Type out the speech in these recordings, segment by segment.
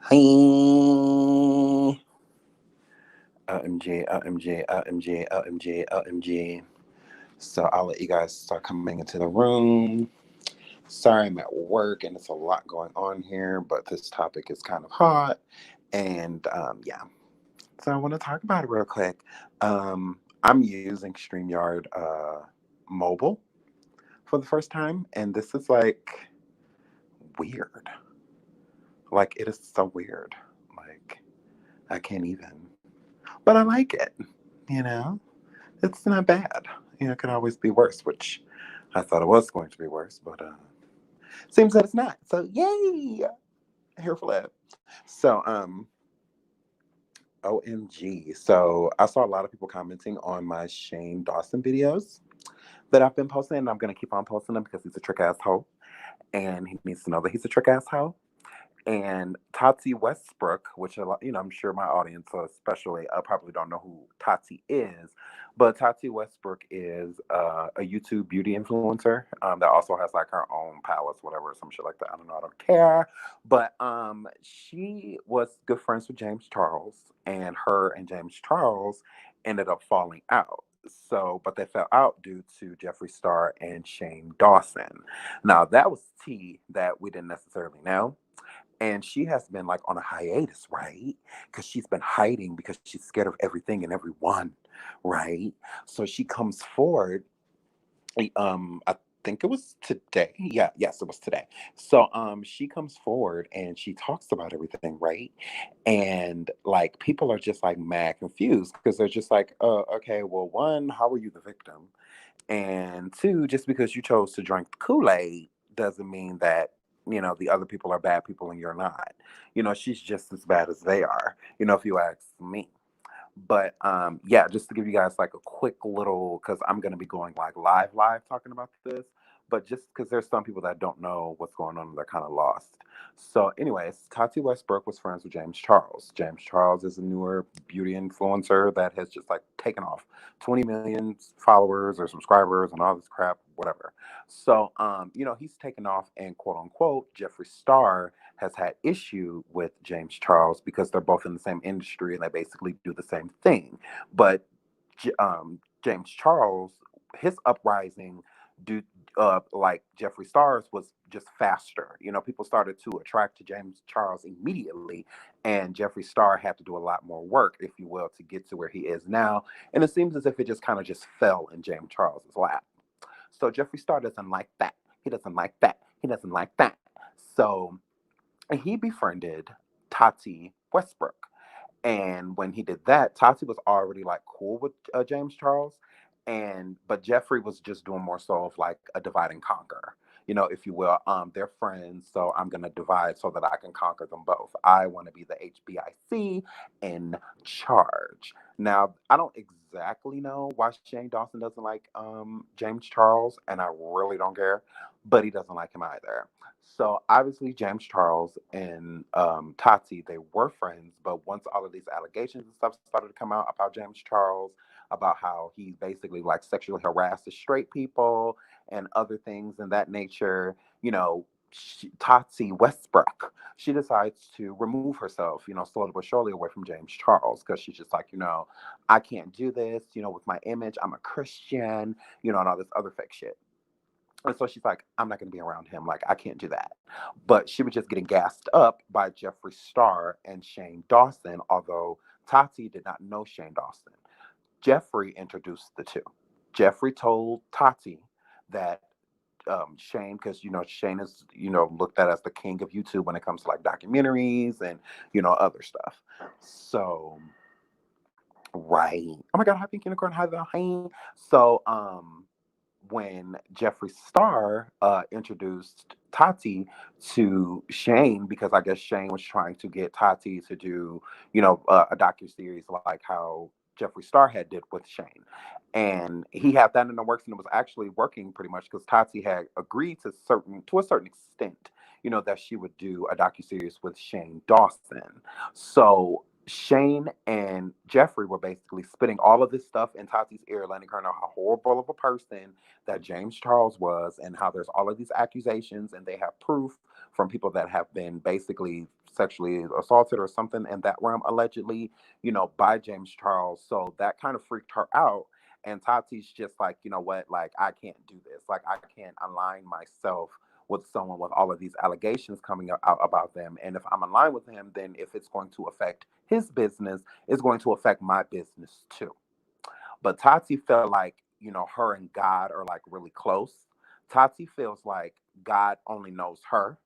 Hi. OMG. So I'll let you guys start coming into the room. Sorry, I'm at work and it's a lot going on here, but this topic is kind of hot. And yeah, so I want to talk about it real quick. I'm using StreamYard mobile for the first time, and this is like weird. Like, it is so weird. Like, I can't even. But I like it, you know? It's not bad. It could always be worse, which I thought it was going to be worse, but seems that it's not. So yay! Here for that. So OMG. So I saw a lot of people commenting on my Shane Dawson videos that I've been posting, and I'm gonna keep on posting them because he's a trick asshole, and he needs to know that he's a trick asshole. And Tati Westbrook, which I'm sure my audience, especially, probably don't know who Tati is, but Tati Westbrook is a YouTube beauty influencer that also has like her own palace, whatever, some shit like that. I don't know, I don't care. But she was good friends with James Charles, and her and James Charles ended up falling out. So, but they fell out due to Jeffree Star and Shane Dawson. Now, that was tea that we didn't necessarily know, and she has been like on a hiatus, right? Because she's been hiding because she's scared of everything and everyone, right? So she comes forward. I think it was today. Yeah, yes, it was today. So she comes forward and she talks about everything, right? And like people are just like mad confused because they're just like, okay, well, one, how are you the victim? And two, just because you chose to drink the Kool-Aid doesn't mean that, the other people are bad people and you're not. She's just as bad as they are, if you ask me. But yeah, just to give you guys like a quick little, because I'm going to be going like live talking about this, but just because there's some people that don't know what's going on, they're kind of lost. So anyways, Tati Westbrook was friends with James Charles. James Charles is a newer beauty influencer that has just like taken off, 20 million followers or subscribers and all this crap, whatever. So he's taken off, and quote unquote Jeffree Star has had issue with James Charles because they're both in the same industry and they basically do the same thing. But James Charles, his uprising, due like Jeffree Star's, was just faster. People started to attract to James Charles immediately, and Jeffree Star had to do a lot more work, if you will, to get to where he is now. And it seems as if it just kind of just fell in James Charles's lap. So Jeffree Star doesn't like that. He doesn't like that. He doesn't like that. So he befriended Tati Westbrook. And when he did that, Tati was already like cool with James Charles, and but Jeffree was just doing more so of like a divide and conquer, if you will. They're friends, so I'm gonna divide so that I can conquer them both. I want to be the HBIC in charge. Now, I don't exactly know why Shane Dawson doesn't like James Charles, and I really don't care, but he doesn't like him either. So obviously, James Charles and Tati, they were friends, but once all of these allegations and stuff started to come out about James Charles, about how he basically like sexually harassed straight people and other things in that nature, Tati Westbrook, she decides to remove herself, slowly but surely away from James Charles, because she's just like, I can't do this, with my image. I'm a Christian, and all this other fake shit. And so she's like, I'm not going to be around him. Like, I can't do that. But she was just getting gassed up by Jeffree Star and Shane Dawson, although Tati did not know Shane Dawson. Jeffree introduced the two. Jeffree told Tati that Shane, because, Shane is, looked at as the king of YouTube when it comes to like documentaries and, other stuff. So, right. Oh my God, happy unicorn, hi the hi. So, when Jeffree Star introduced Tati to Shane, because I guess Shane was trying to get Tati to do, a docu series like how Jeffree Star had did with Shane, and he had that in the works, and it was actually working pretty much because Tati had agreed to a certain extent, that she would do a docu series with Shane Dawson. So Shane and Jeffree were basically spitting all of this stuff in Tati's ear, letting her know how horrible of a person that James Charles was, and how there's all of these accusations, and they have proof from people that have been basically sexually assaulted or something in that realm, allegedly, by James Charles. So that kind of freaked her out. And Tati's just like, you know what, like, I can't do this. Like, I can't align myself with someone with all of these allegations coming out about them. And if I'm aligned with him, then if it's going to affect his business, it's going to affect my business too. But Tati felt like, her and God are like really close. Tati feels like God only knows her,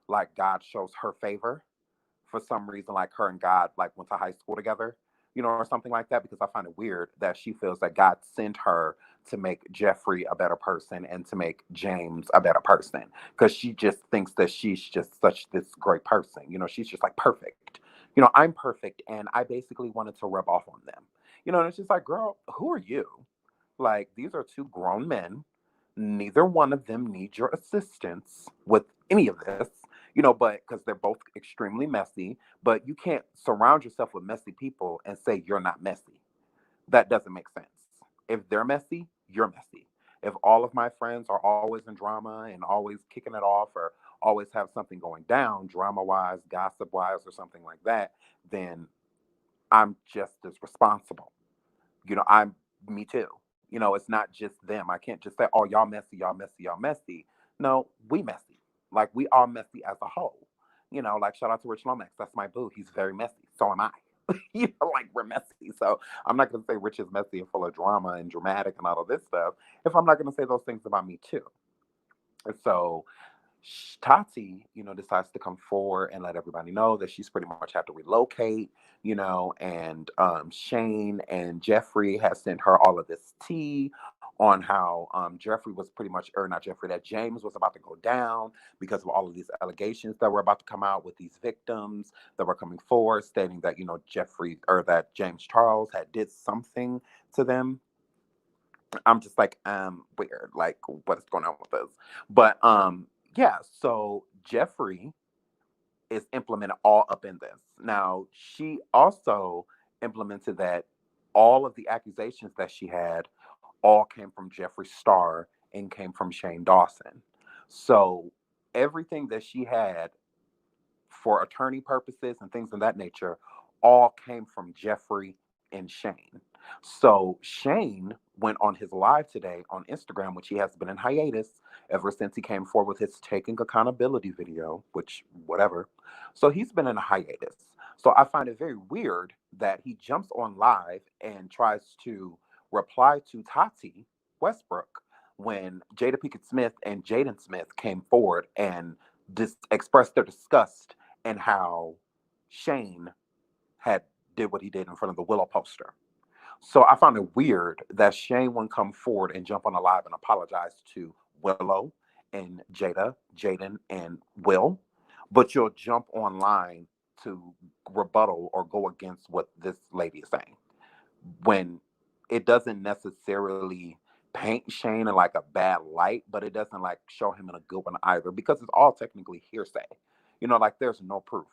like God shows her favor for some reason, like her and God like went to high school together, or something like that. Because I find it weird that she feels that God sent her to make Jeffree a better person and to make James a better person. Because she just thinks that she's just such this great person. She's just like perfect. I'm perfect, and I basically wanted to rub off on them. And it's just like, girl, who are you? Like, these are two grown men. Neither one of them needs your assistance with any of this, but because they're both extremely messy. But you can't surround yourself with messy people and say you're not messy. That doesn't make sense. If they're messy, you're messy. If all of my friends are always in drama and always kicking it off or always have something going down, drama wise, gossip wise, or something like that, then I'm just as responsible. I'm me too. It's not just them. I can't just say, oh, y'all messy, y'all messy, y'all messy. No, we messy. Like, we are messy as a whole. Like, shout out to Rich Lomax. That's my boo. He's very messy. So am I. Like, we're messy. So I'm not going to say Rich is messy and full of drama and dramatic and all of this stuff if I'm not going to say those things about me too. And so Tati, decides to come forward and let everybody know that she's pretty much had to relocate, and Shane and Jeffree has sent her all of this tea on how Jeffree was pretty much, or not Jeffree, that James was about to go down because of all of these allegations that were about to come out with these victims that were coming forward, stating that, Jeffree, or that James Charles had did something to them. I'm just like, weird. Like, what is going on with this? But yeah, so Jeffree is implemented all up in this. Now, she also implemented that all of the accusations that she had all came from Jeffree Star and came from Shane Dawson. So everything that she had for attorney purposes and things of that nature all came from Jeffree and Shane. So Shane went on his live today on Instagram, which he has been in hiatus ever since he came forward with his taking accountability video, which whatever. So he's been in a hiatus. So I find it very weird that he jumps on live and tries to reply to Tati Westbrook when Jada Pinkett Smith and Jaden Smith came forward and expressed their disgust and how Shane had did what he did in front of the Willow poster. So I found it weird that Shane wouldn't come forward and jump on a live and apologize to Willow and Jada, Jaden, and Will, but you'll jump online to rebuttal or go against what this lady is saying when it doesn't necessarily paint Shane in like a bad light, but it doesn't like show him in a good one either because it's all technically hearsay. Like there's no proof.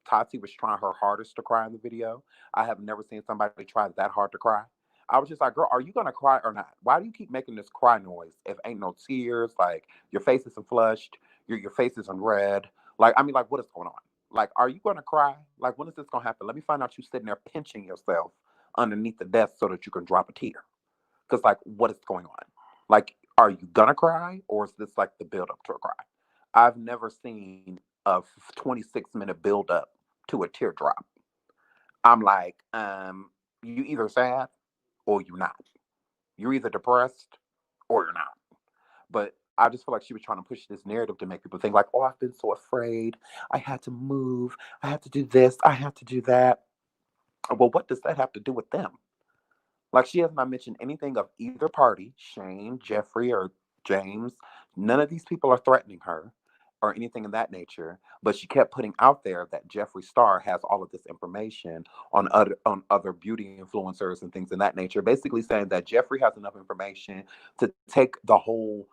Tati was trying her hardest to cry in the video. I have never seen somebody try that hard to cry. I was just like, girl, are you gonna cry or not? Why do you keep making this cry noise if ain't no tears? Like your face isn't flushed, your face isn't red. Like, I mean, like, what is going on? Like, are you gonna cry? Like, when is this gonna happen? Let me find out you sitting there pinching yourself underneath the desk so that you can drop a tear. Because, like, what is going on? Like, are you gonna cry or is this like the build up to a cry? I've never seen a 26-minute build up to a teardrop. I'm like, you either sad or you're not. You're either depressed or you're not. But I just feel like she was trying to push this narrative to make people think like, oh, I've been so afraid. I had to move. I had to do this. I had to do that. Well, what does that have to do with them? Like, she has not mentioned anything of either party, Shane, Jeffree, or James. None of these people are threatening her or anything of that nature. But she kept putting out there that Jeffree Star has all of this information on other beauty influencers and things of that nature. Basically saying that Jeffree has enough information to take the whole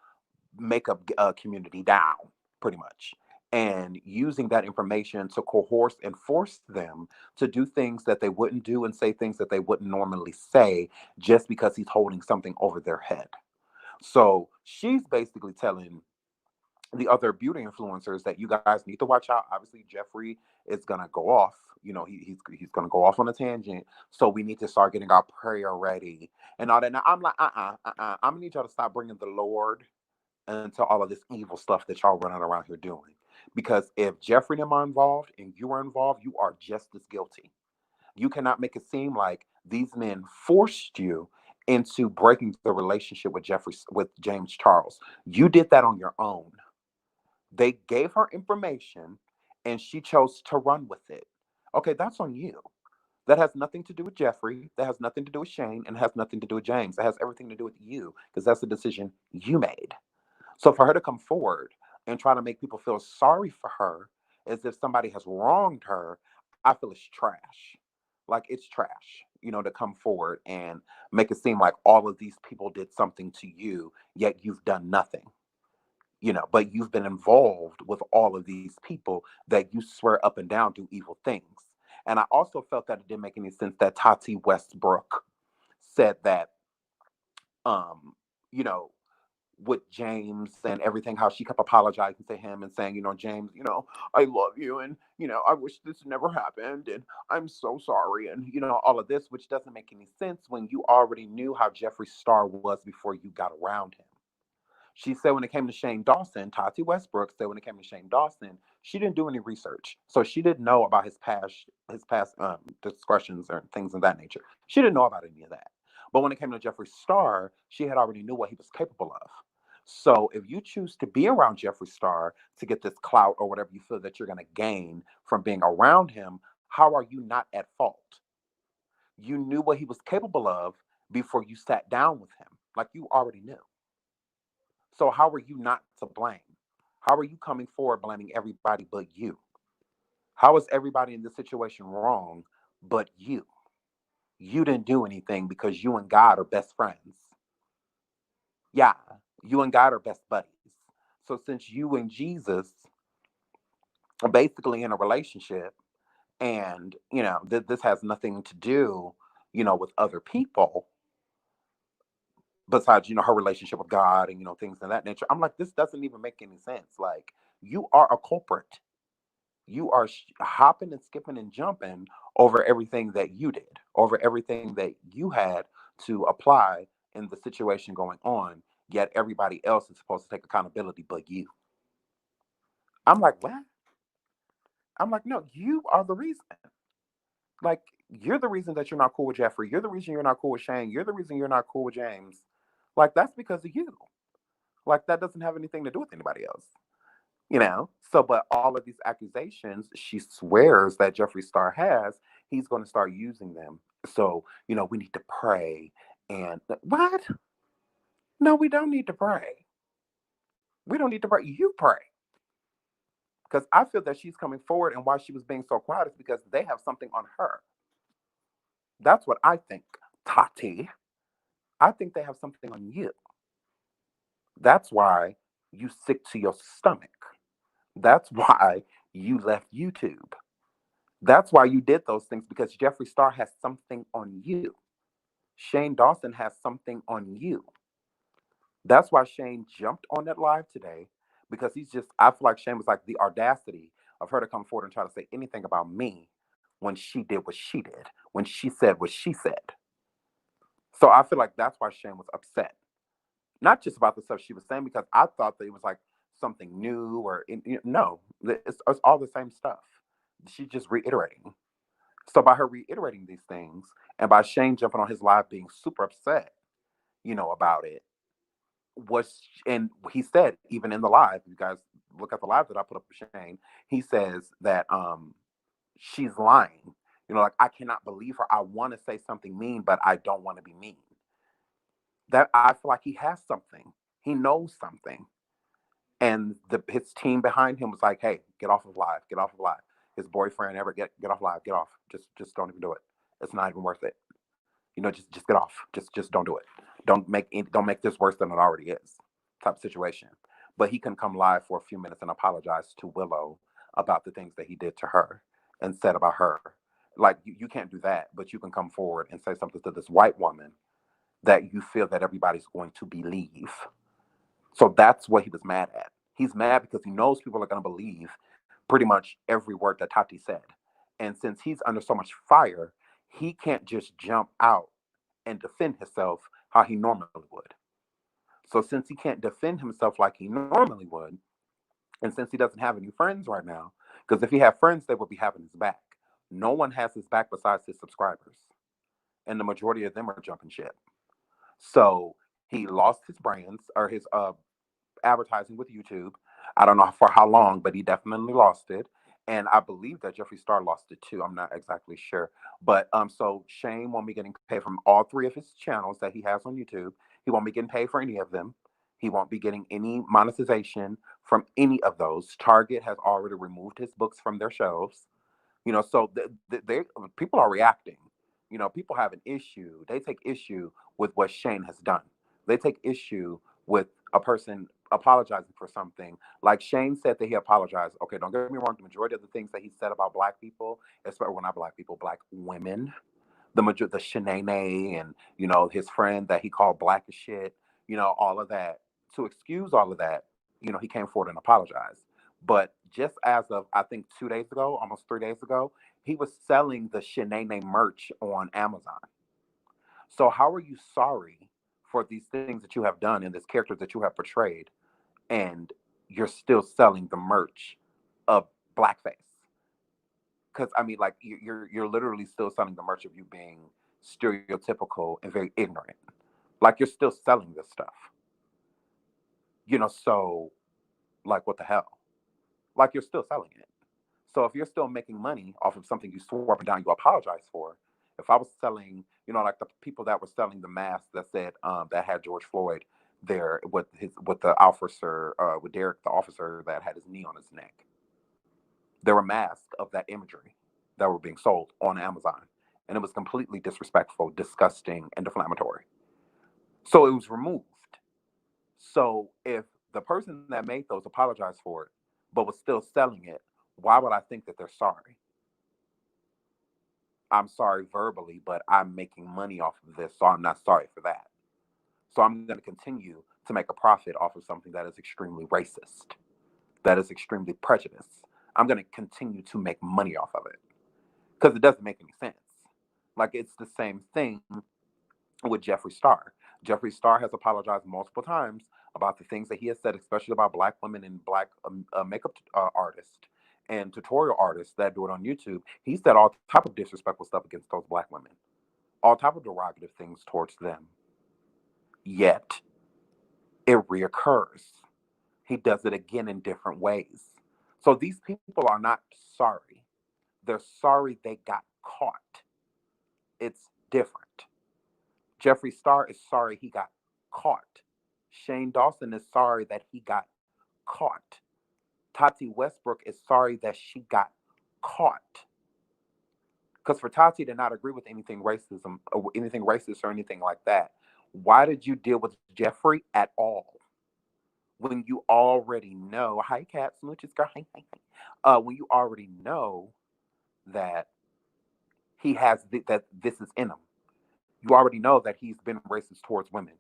makeup community down, pretty much. And using that information to coerce and force them to do things that they wouldn't do and say things that they wouldn't normally say just because he's holding something over their head. So she's basically telling the other beauty influencers that you guys need to watch out. Obviously, Jeffree is gonna go off. He's gonna go off on a tangent. So we need to start getting our prayer ready and all that. Now I'm like, I'm gonna need y'all to stop bringing the Lord into all of this evil stuff that y'all running around here doing. Because if Jeffree and them are involved and you are involved, you are just as guilty. You cannot make it seem like these men forced you into breaking the relationship with James Charles. You did that on your own. They gave her information and she chose to run with it. Okay, that's on you. That has nothing to do with Jeffree. That has nothing to do with Shane, and has nothing to do with James. It has everything to do with you because that's the decision you made. So for her to come forward and try to make people feel sorry for her as if somebody has wronged her, I feel it's trash. Like it's trash, to come forward and make it seem like all of these people did something to you, yet you've done nothing. But you've been involved with all of these people that you swear up and down do evil things. And I also felt that it didn't make any sense that Tati Westbrook said that, um, you know, with James and everything, how she kept apologizing to him and saying, James, I love you and, I wish this never happened and I'm so sorry and, all of this, which doesn't make any sense when you already knew how Jeffree Star was before you got around him. She said when it came to Shane Dawson, Tati Westbrook said when it came to Shane Dawson, she didn't do any research. So she didn't know about his past discretions or things of that nature. She didn't know about any of that. But when it came to Jeffree Star, she had already knew what he was capable of. So if you choose to be around Jeffree Star to get this clout or whatever you feel that you're going to gain from being around him, how are you not at fault? You knew what he was capable of before you sat down with him. Like you already knew. So how are you not to blame? How are you coming forward blaming everybody but you? How is everybody in this situation wrong but you? You didn't do anything because you and God are best friends. Yeah, you and God are best buddies. So since you and Jesus are basically in a relationship and, this has nothing to do, with other people besides, her relationship with God and, things of that nature. I'm like, this doesn't even make any sense. Like, you are a culprit. You are hopping and skipping and jumping over everything that you did, over everything that you had to apply in the situation going on. Yet everybody else is supposed to take accountability, but you. I'm like, what? I'm like, no, you are the reason. Like, you're the reason that you're not cool with Jeffree. You're the reason you're not cool with Shane. You're the reason you're not cool with James. Like, that's because of you. Like, that doesn't have anything to do with anybody else. So but all of these accusations she swears that Jeffree Star has, he's going to start using them. So we need to pray. And what? No, we don't need to pray. We don't need to pray. You pray. Because I feel that she's coming forward, and why she was being so quiet is because they have something on her. That's what I think. Tati, I think they have something on you. That's why you sick to your stomach. That's why you left YouTube. That's why you did those things, because Jeffree Star has something on you. Shane Dawson has something on you. That's why Shane jumped on that live today, because I feel like Shane was like the audacity of her to come forward and try to say anything about me when she did what she did, when she said what she said. So I feel like that's why Shane was upset. Not just about the stuff she was saying, because I thought that it was like something new no, it's all the same stuff. She's just reiterating. So by her reiterating these things, and by Shane jumping on his live being super upset, about it, and he said even in the live, you guys look at the live that I put up for Shane, he says that she's lying. Like, I cannot believe her. I want to say something mean, but I don't want to be mean. That I feel like he has something. He knows something. And his team behind him was like, "Hey, get off of live, get off of live." His boyfriend ever get off live, get off. Just don't even do it. It's not even worth it. Just get off. Just don't do it. Don't make this worse than it already is. Type situation. But he can come live for a few minutes and apologize to Willow about the things that he did to her and said about her. Like, you can't do that, but you can come forward and say something to this white woman that you feel that everybody's going to believe. So that's what he was mad at. He's mad because he knows people are going to believe pretty much every word that Tati said. And since he's under so much fire, he can't just jump out and defend himself how he normally would. So since he can't defend himself like he normally would, and since he doesn't have any friends right now, because if he had friends, they would be having his back. No one has his back besides his subscribers, and the majority of them are jumping ship. So he lost his brands or his advertising with YouTube. I don't know for how long, but he definitely lost it. And I believe that Jeffree Star lost it too. I'm not exactly sure. But so Shane won't be getting paid from all three of his channels that he has on YouTube. He won't be getting paid for any of them. He won't be getting any monetization from any of those. Target has already removed his books from their shelves. So they people are reacting. People have an issue. They take issue with what Shane has done. They take issue with a person apologizing for something. Like Shane said that he apologized. Okay, don't get me wrong. The majority of the things that he said about black people, especially well, not black people, black women, the Shanae and his friend that he called black as shit, all of that. To excuse all of that, he came forward and apologized. But just as of I think 2 days ago, almost 3 days ago, he was selling the Shanae merch on Amazon. So how are you sorry for these things that you have done and this character that you have portrayed, and you're still selling the merch of blackface? Because I mean, like you're literally still selling the merch of you being stereotypical and very ignorant. Like you're still selling this stuff. So like what the hell? Like you're still selling it. So if you're still making money off of something you swore up and down you apologize for, if I was selling, like the people that were selling the mask that said that had George Floyd there with the officer with Derek, the officer that had his knee on his neck, there were masks of that imagery that were being sold on Amazon, and it was completely disrespectful, disgusting, and defamatory. So it was removed. So if the person that made those apologized for it, but was still selling it, why would I think that they're sorry? I'm sorry verbally, but I'm making money off of this, so I'm not sorry for that. So I'm going to continue to make a profit off of something that is extremely racist, that is extremely prejudiced. I'm going to continue to make money off of it because it doesn't make any sense. Like it's the same thing with Jeffree Star. Jeffree Star has apologized multiple times about the things that he has said, especially about black women and black makeup artists and tutorial artists that do it on YouTube. He said all type of disrespectful stuff against those black women, all type of derogative things towards them. Yet it reoccurs. He does it again in different ways. So these people are not sorry. They're sorry they got caught. It's different. Jeffree Star is sorry he got caught. Shane Dawson is sorry that he got caught. Tati Westbrook is sorry that she got caught. Because for Tati to not agree with anything racism or anything racist or anything like that, why did you deal with Jeffree at all? When you already know, hi cat, smooches girl, hi, hi, hi. When you already know that he has that this is in him. You already know that he's been racist towards women.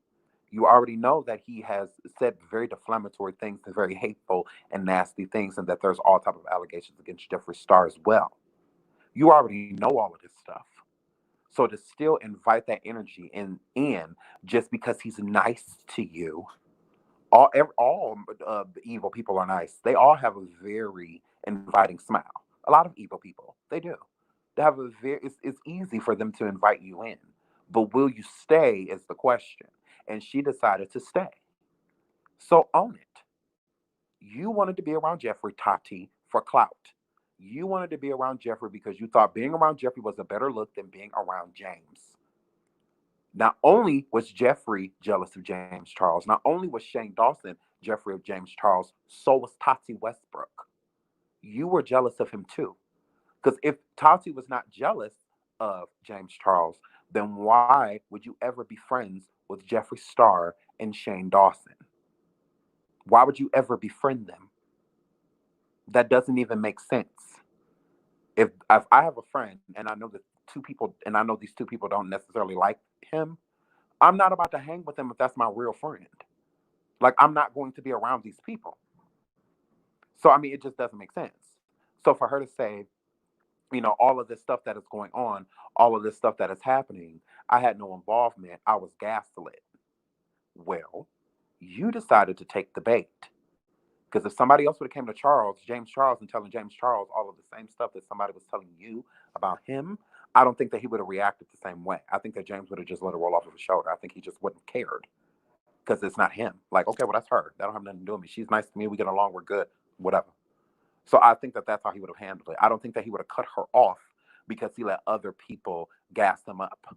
You already know that he has said very deflammatory things and very hateful and nasty things, and that there's all type of allegations against Jeffree Star as well. You already know all of this stuff. So to still invite that energy in just because he's nice to you, all evil people are nice. They all have a very inviting smile. A lot of evil people, they do. They have a very. It's easy for them to invite you in, but will you stay is the question. And she decided to stay. So own it. You wanted to be around Jeffree, Tati, for clout. You wanted to be around Jeffree because you thought being around Jeffree was a better look than being around James. Not only was Jeffree jealous of James Charles, not only was Shane Dawson Jeffree of James Charles, so was Tati Westbrook. You were jealous of him too. Because if Tati was not jealous of James Charles, then why would you ever be friends with Jeffree Star and Shane Dawson? Why would you ever befriend them? That doesn't even make sense. If I have a friend and I know that two people, and I know these two people don't necessarily like him, I'm not about to hang with them if that's my real friend. Like, I'm not going to be around these people. So, I mean, it just doesn't make sense. So for her to say, all of this stuff that is going on, all of this stuff that is happening, I had no involvement. I was gaslit. Well, you decided to take the bait. Because if somebody else would have came to James Charles, and telling James Charles all of the same stuff that somebody was telling you about him, I don't think that he would have reacted the same way. I think that James would have just let it roll off of his shoulder. I think he just wouldn't have cared because it's not him. Like, okay, well, that's her. That don't have nothing to do with me. She's nice to me. We get along. We're good. Whatever. So I think that that's how he would have handled it. I don't think that he would have cut her off because he let other people gas him up.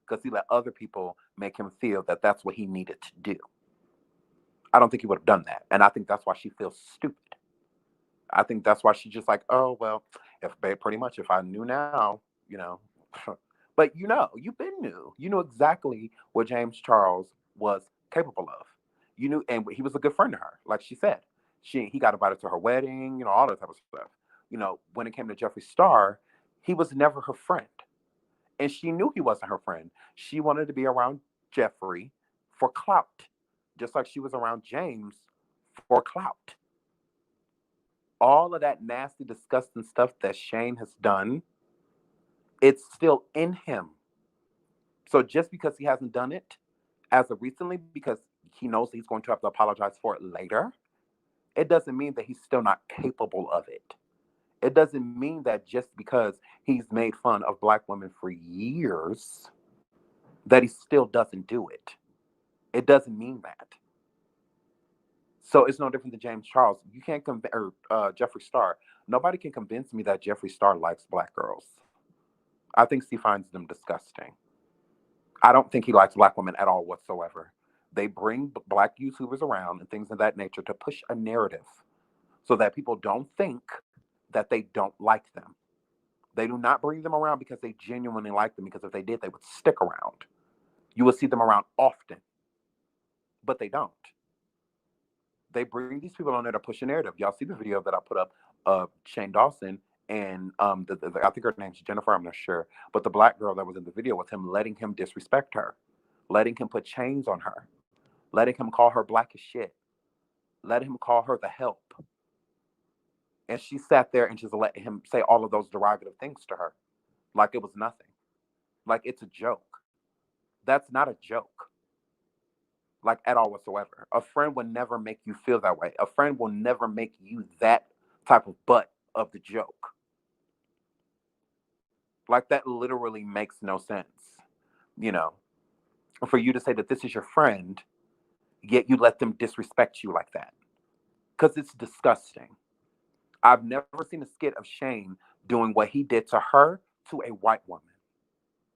Because he let other people make him feel that that's what he needed to do. I don't think he would have done that. And I think that's why she feels stupid. I think that's why she's just like, oh, well, if pretty much if I knew now, you know. But you've been new. You knew exactly what James Charles was capable of. You knew, and he was a good friend to her, like she said. He got invited to her wedding, all that type of stuff. When it came to Jeffree Star, he was never her friend. And she knew he wasn't her friend. She wanted to be around Jeffree for clout, just like she was around James for clout. All of that nasty, disgusting stuff that Shane has done, it's still in him. So just because he hasn't done it as of recently, because he knows he's going to have to apologize for it later, it doesn't mean that he's still not capable of it. It doesn't mean that just because he's made fun of Black women for years, that he still doesn't do it. It doesn't mean that. So it's no different than James Charles. You can't or Jeffree Star. Nobody can convince me that Jeffree Star likes Black girls. I think he finds them disgusting. I don't think he likes Black women at all whatsoever. They bring Black YouTubers around and things of that nature to push a narrative so that people don't think that they don't like them. They do not bring them around because they genuinely like them, because if they did, they would stick around. You will see them around often, but they don't. They bring these people on there to push a narrative. Y'all see the video that I put up of Shane Dawson and I think her name's Jennifer, I'm not sure, but the Black girl that was in the video with him, letting him disrespect her, letting him put chains on her, letting him call her Black as shit, letting him call her the help. And she sat there and just let him say all of those derogative things to her like it was nothing. Like it's a joke. That's not a joke. Like at all whatsoever. A friend will never make you feel that way. A friend will never make you that type of butt of the joke. Like that literally makes no sense. For you to say that this is your friend, yet you let them disrespect you like that. Because it's disgusting. I've never seen a skit of Shane doing what he did to her to a white woman.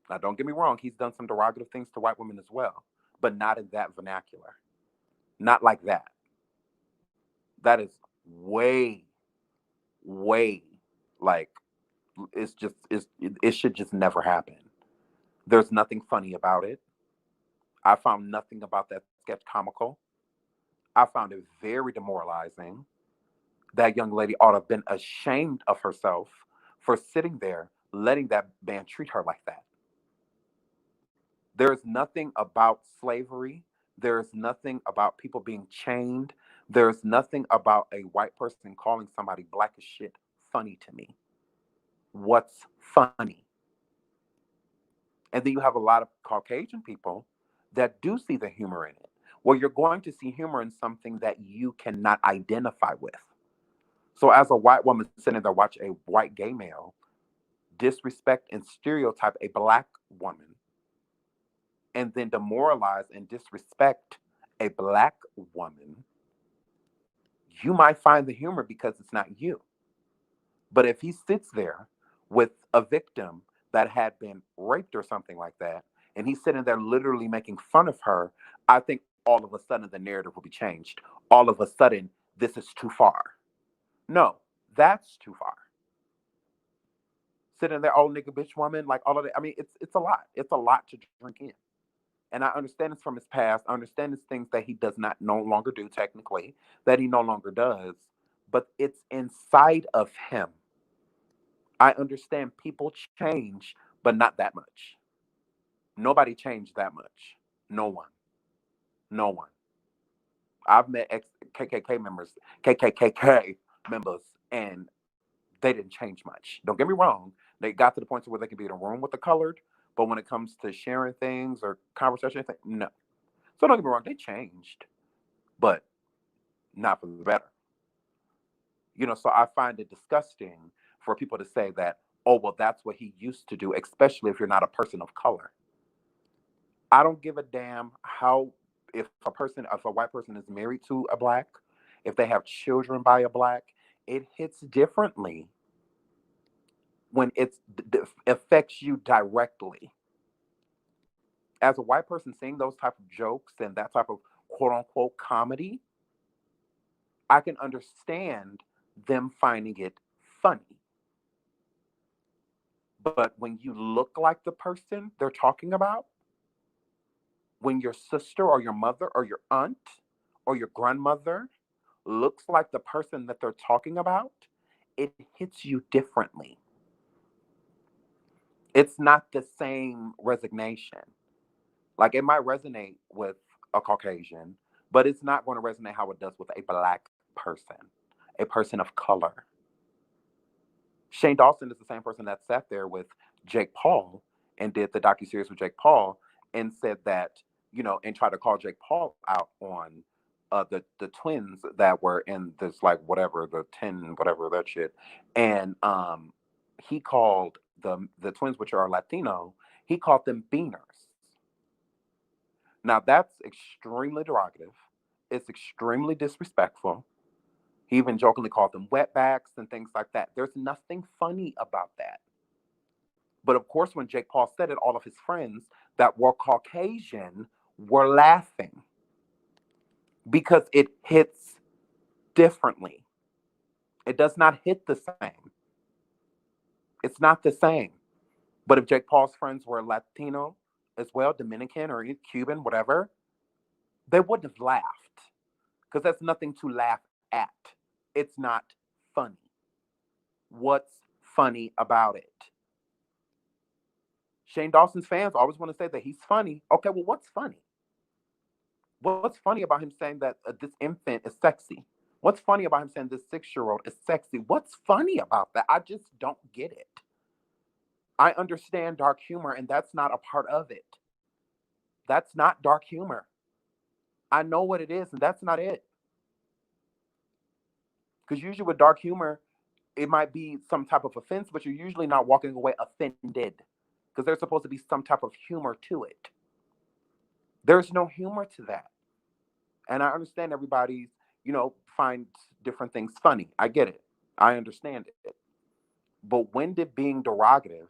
Now, don't get me wrong, he's done some derogative things to white women as well, but not in that vernacular. Not like that. That is way, way, like, it should just never happen. There's nothing funny about it. I found nothing about that sketch comical. I found it very demoralizing. That young lady ought to have been ashamed of herself for sitting there letting that man treat her like that. There's nothing about slavery. There's nothing about people being chained. There's nothing about a white person calling somebody Black as shit funny to me. What's funny? And then you have a lot of Caucasian people that do see the humor in it. Well, you're going to see humor in something that you cannot identify with. So as a white woman sitting there watch a white gay male disrespect and stereotype a Black woman, and then demoralize and disrespect a Black woman, you might find the humor because it's not you. But if he sits there with a victim that had been raped or something like that, and he's sitting there literally making fun of her, I think all of a sudden the narrative will be changed. All of a sudden, this is too far. No, that's too far. Sitting there, oh nigga, bitch, woman, like all of that. I mean, it's a lot. It's a lot to drink in. And I understand it's from his past. I understand it's things that he does not no longer do technically, that he no longer does, but it's inside of him. I understand people change, but not that much. Nobody changed that much. No one. No one. I've met KKK members, KKK members, and they didn't change much. Don't get me wrong. They got to the point to where they can be in a room with the colored, but when it comes to sharing things or conversation, no. So don't get me wrong, they changed, but not for the better. So I find it disgusting for people to say that, oh, well, that's what he used to do, especially if you're not a person of color. I don't give a damn how, if a white person is married to a black, if they have children by a black, it hits differently when affects you directly. As a white person seeing those type of jokes and that type of quote unquote comedy, I can understand them finding it funny. But when you look like the person they're talking about, when your sister or your mother or your aunt or your grandmother looks like the person that they're talking about, it hits you differently. It's not the same resignation. Like it might resonate with a Caucasian, but it's not going to resonate how it does with a black person, a person of color. Shane Dawson is the same person that sat there with Jake Paul and did the docuseries with Jake Paul and said that, and tried to call Jake Paul out on the twins that were in this, like, whatever, the 10, whatever, that shit. And he called the twins, which are Latino, he called them beaners. Now, that's extremely derogative. It's extremely disrespectful. He even jokingly called them wetbacks and things like that. There's nothing funny about that. But of course, when Jake Paul said it, all of his friends that were Caucasian were laughing because it hits differently. It does not hit the same. It's not the same. But if Jake Paul's friends were Latino as well, Dominican or Cuban, whatever, they wouldn't have laughed because that's nothing to laugh at. It's not funny. What's funny about it? Shane Dawson's fans always want to say that he's funny. Okay, well, what's funny? What's funny about him saying that this infant is sexy? What's funny about him saying this 6-year-old is sexy? What's funny about that? I just don't get it. I understand dark humor, and that's not a part of it. That's not dark humor. I know what it is, and that's not it. Because usually with dark humor, it might be some type of offense, but you're usually not walking away offended because there's supposed to be some type of humor to it. There's no humor to that. And I understand everybody's, finds different things funny. I get it. I understand it. But when did being derogative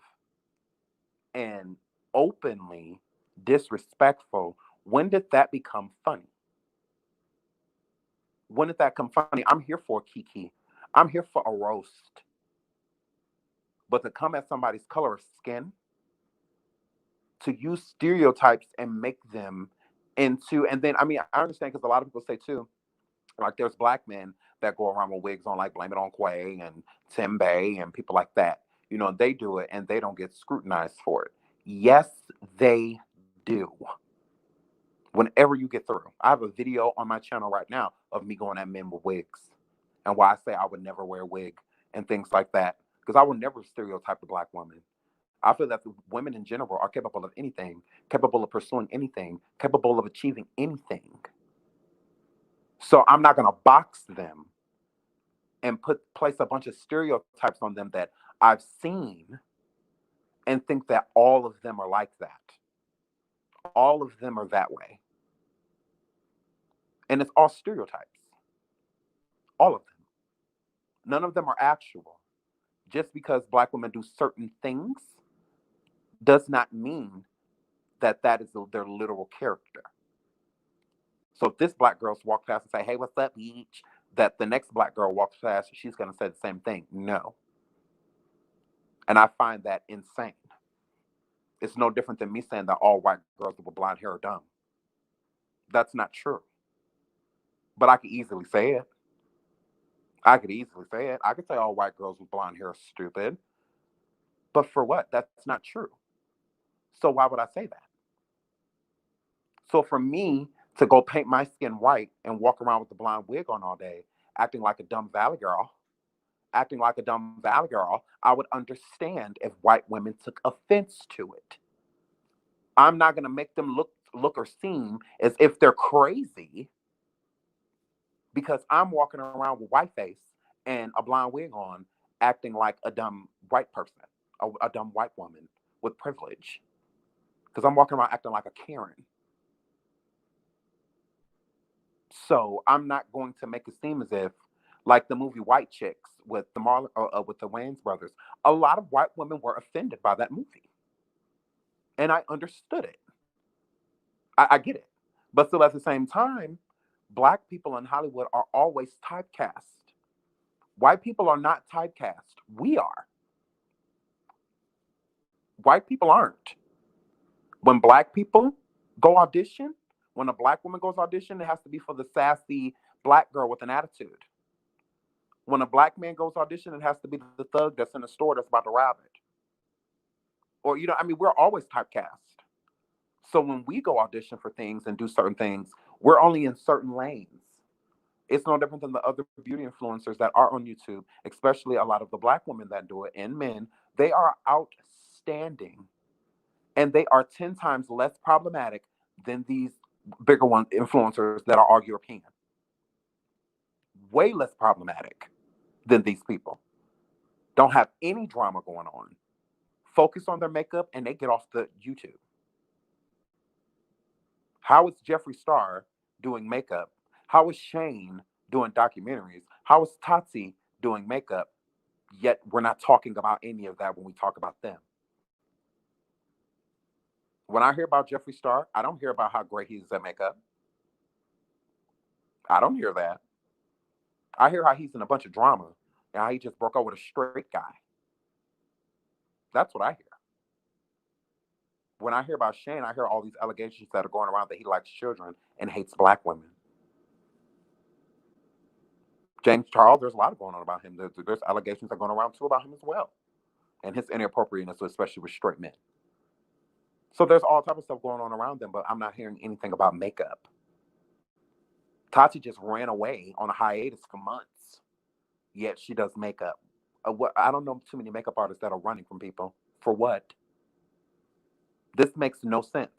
and openly disrespectful, when did that become funny? When did that come funny? I'm here for a kiki. I'm here for a roast. But to come at somebody's color of skin, to use stereotypes and make them into, and then, I understand because a lot of people say too, like there's black men that go around with wigs on, like Blame It on Quay and Tim Bay and people like that. They do it and they don't get scrutinized for it. Yes, they do. Whenever you get through, I have a video on my channel right now of me going at men with wigs and why I say I would never wear a wig and things like that. Because I will never stereotype a black woman. I feel that the women in general are capable of anything, capable of pursuing anything, capable of achieving anything. So I'm not going to box them and place a bunch of stereotypes on them that I've seen and think that all of them are like that. All of them are that way. And it's all stereotypes. All of them. None of them are actual. Just because black women do certain things does not mean that that is their literal character. So if this black girl walks past and say, "Hey, what's up, beach?" that the next black girl walks past, she's going to say the same thing. No. And I find that insane. It's no different than me saying that all white girls with blonde hair are dumb. That's not true. But I could easily say it. I could easily say it. I could say all white girls with blonde hair are stupid. But for what? That's not true. So why would I say that? So for me to go paint my skin white and walk around with the blonde wig on all day, acting like a dumb valley girl, acting like a dumb valley girl, I would understand if white women took offense to it. I'm not gonna make them look or seem as if they're crazy because I'm walking around with white face and a blonde wig on, acting like a dumb white person, a dumb white woman with privilege. Because I'm walking around acting like a Karen. So I'm not going to make it seem as if, like the movie White Chicks with with the Wayans brothers, a lot of white women were offended by that movie, and I understood it. I get it, but still at the same time, black people in Hollywood are always typecast. White people are not typecast. We are. White people aren't. When black people go audition, when a black woman goes audition, it has to be for the sassy black girl with an attitude. When a black man goes audition, it has to be the thug that's in the store that's about to rob it. Or, I mean, we're always typecast. So when we go audition for things and do certain things, we're only in certain lanes. It's no different than the other beauty influencers that are on YouTube, especially a lot of the black women that do it and men. They are outstanding and they are 10 times less problematic than these bigger one influencers that are all European. Way less problematic than these people. Don't have any drama going on. Focus on their makeup and they get off the YouTube. How is Jeffree Star doing makeup? How is Shane doing documentaries? How is Tati doing makeup? Yet we're not talking about any of that when we talk about them. When I hear about Jeffree Star, I don't hear about how great he is at makeup. I don't hear that. I hear how he's in a bunch of drama and how he just broke up with a straight guy. That's what I hear. When I hear about Shane, I hear all these allegations that are going around that he likes children and hates black women. James Charles, there's a lot going on about him. There's allegations that are going around too about him as well. And his inappropriateness, especially with straight men. So there's all type of stuff going on around them, but I'm not hearing anything about makeup. Tati just ran away on a hiatus for months, yet she does makeup. I don't know too many makeup artists that are running from people. For what? This makes no sense.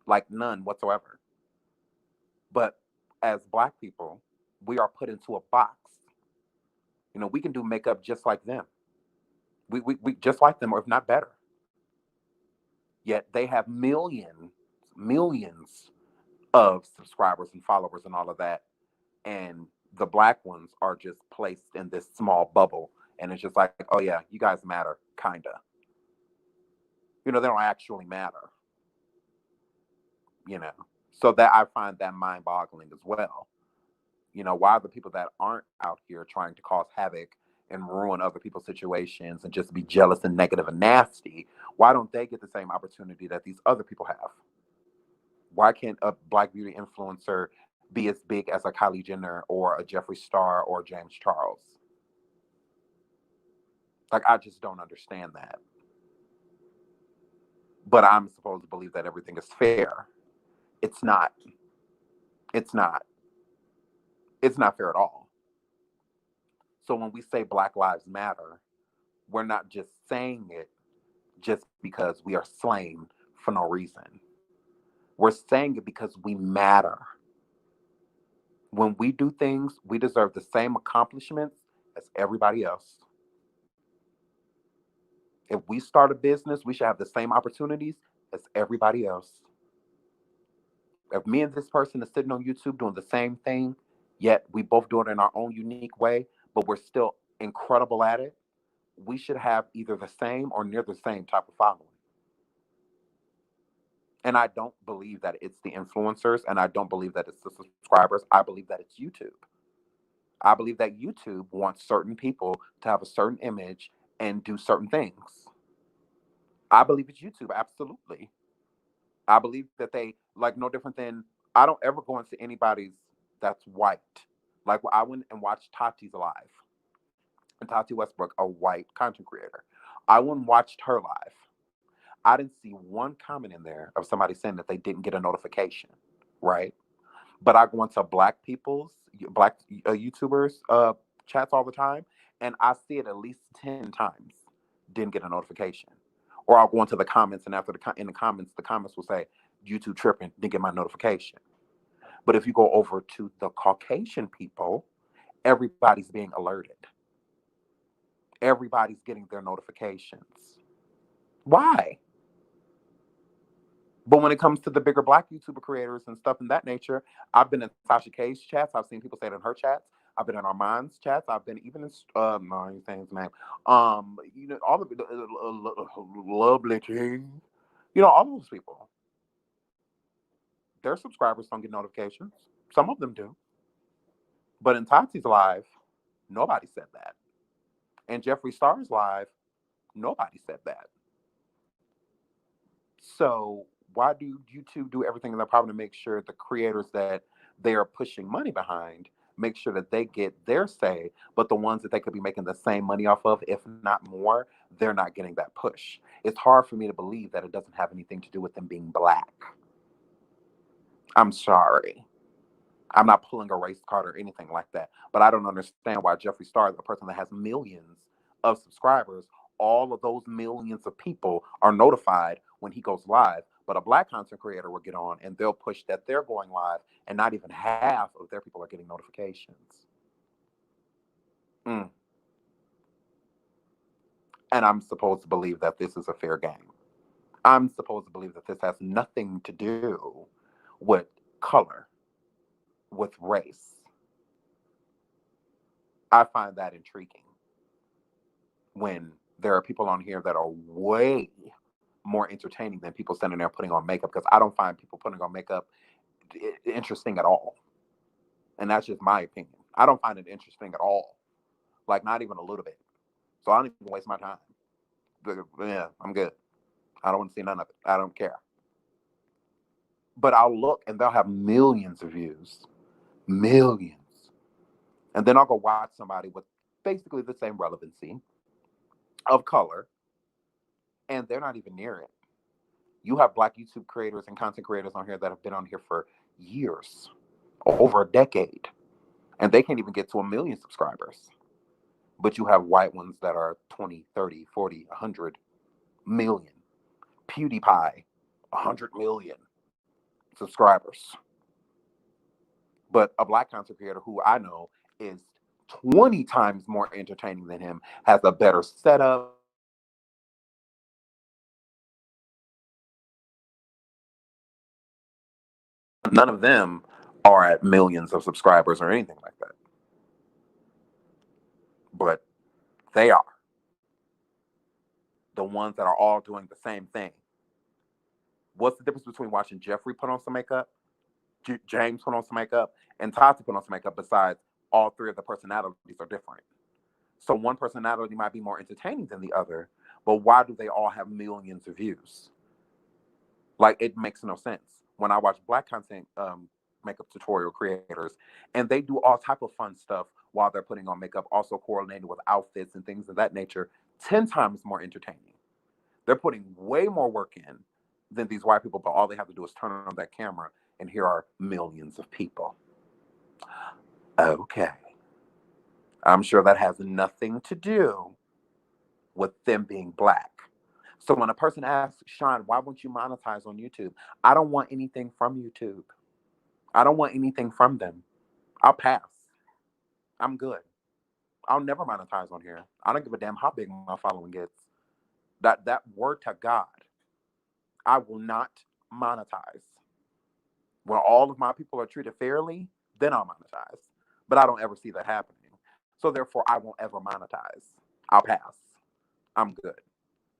Like none whatsoever. But as black people, we are put into a box. We can do makeup just like them. We just like them, or if not better. Yet they have millions of subscribers and followers and all of that. And the black ones are just placed in this small bubble. And it's just like, oh yeah, you guys matter, kinda. They don't actually matter. So that I find that mind-boggling as well. Why are the people that aren't out here trying to cause havoc and ruin other people's situations and just be jealous and negative and nasty, why don't they get the same opportunity that these other people have? Why can't a black beauty influencer be as big as a Kylie Jenner or a Jeffree Star or James Charles? Like, I just don't understand that. But I'm supposed to believe that everything is fair. It's not. It's not. It's not fair at all. So when we say Black Lives Matter, we're not just saying it just because we are slain for no reason. We're saying it because we matter. When we do things, we deserve the same accomplishments as everybody else. If we start a business, we should have the same opportunities as everybody else. If me and this person is sitting on YouTube doing the same thing, yet we both do it in our own unique way, but we're still incredible at it, we should have either the same or near the same type of following. And I don't believe that it's the influencers, and I don't believe that it's the subscribers. I believe that it's YouTube. I believe that YouTube wants certain people to have a certain image and do certain things. I believe it's YouTube, absolutely. I believe that they, like, no different than, I don't ever go into anybody's that's white. Like, I went and watched Tati's live. And Tati Westbrook, a white content creator. I went and watched her live. I didn't see one comment in there of somebody saying that they didn't get a notification, right? But I go into black YouTubers chats all the time, and I see it at least 10 times. Didn't get a notification, or I'll go into the comments, and after in the comments will say YouTube tripping, didn't get my notification. But if you go over to the Caucasian people, everybody's being alerted. Everybody's getting their notifications. Why? But when it comes to the bigger black YouTuber creators and stuff in that nature, I've been in Tasha K's chats. I've seen people say it in her chats. I've been in Armand's chats. I've been even in no, I ain't saying his name. All the lovely King. All those people. Their subscribers don't get notifications. Some of them do. But in Tati's live, nobody said that. And Jeffree Star's live, nobody said that. So why do YouTube do everything in their power to make sure the creators that they are pushing money behind make sure that they get their say, but the ones that they could be making the same money off of, if not more, they're not getting that push? It's hard for me to believe that it doesn't have anything to do with them being black. I'm sorry. I'm not pulling a race card or anything like that, but I don't understand why Jeffree Star, the person that has millions of subscribers, all of those millions of people are notified when he goes live, but a black content creator will get on and they'll push that they're going live, and not even half of their people are getting notifications. And I'm supposed to believe that this is a fair game. I'm supposed to believe that this has nothing to do with color, with race. I find that intriguing when there are people on here that are way more entertaining than people standing there putting on makeup, because I don't find people putting on makeup interesting at all. And that's just my opinion. I don't find it interesting at all. Like, not even a little bit. So I don't even waste my time. Yeah, I'm good. I don't want to see none of it. I don't care. But I'll look and they'll have millions of views. Millions. And then I'll go watch somebody with basically the same relevancy of color, and they're not even near it. You have black YouTube creators and content creators on here that have been on here for years, over a decade, and they can't even get to 1 million subscribers. But you have white ones that are 20, 30, 40, 100 million. PewDiePie, 100 million subscribers. But a black content creator who I know is 20 times more entertaining than him, has a better setup, none of them are at millions of subscribers or anything like that. But they are the ones that are all doing the same thing. What's the difference between watching Jeffree put on some makeup, James put on some makeup, and Tati put on some makeup, besides all three of the personalities are different? So one personality might be more entertaining than the other, but why do they all have millions of views? Like, it makes no sense. When I watch black content makeup tutorial creators, and they do all type of fun stuff while they're putting on makeup, also coordinated with outfits and things of that nature, 10 times more entertaining. They're putting way more work in than these white people, but all they have to do is turn on that camera, and here are millions of people. Okay. I'm sure that has nothing to do with them being black. So when a person asks, Sean, why won't you monetize on YouTube? I don't want anything from YouTube. I don't want anything from them. I'll pass. I'm good. I'll never monetize on here. I don't give a damn how big my following gets. That word to God, I will not monetize. When all of my people are treated fairly, then I'll monetize. But I don't ever see that happening. So therefore, I won't ever monetize. I'll pass. I'm good.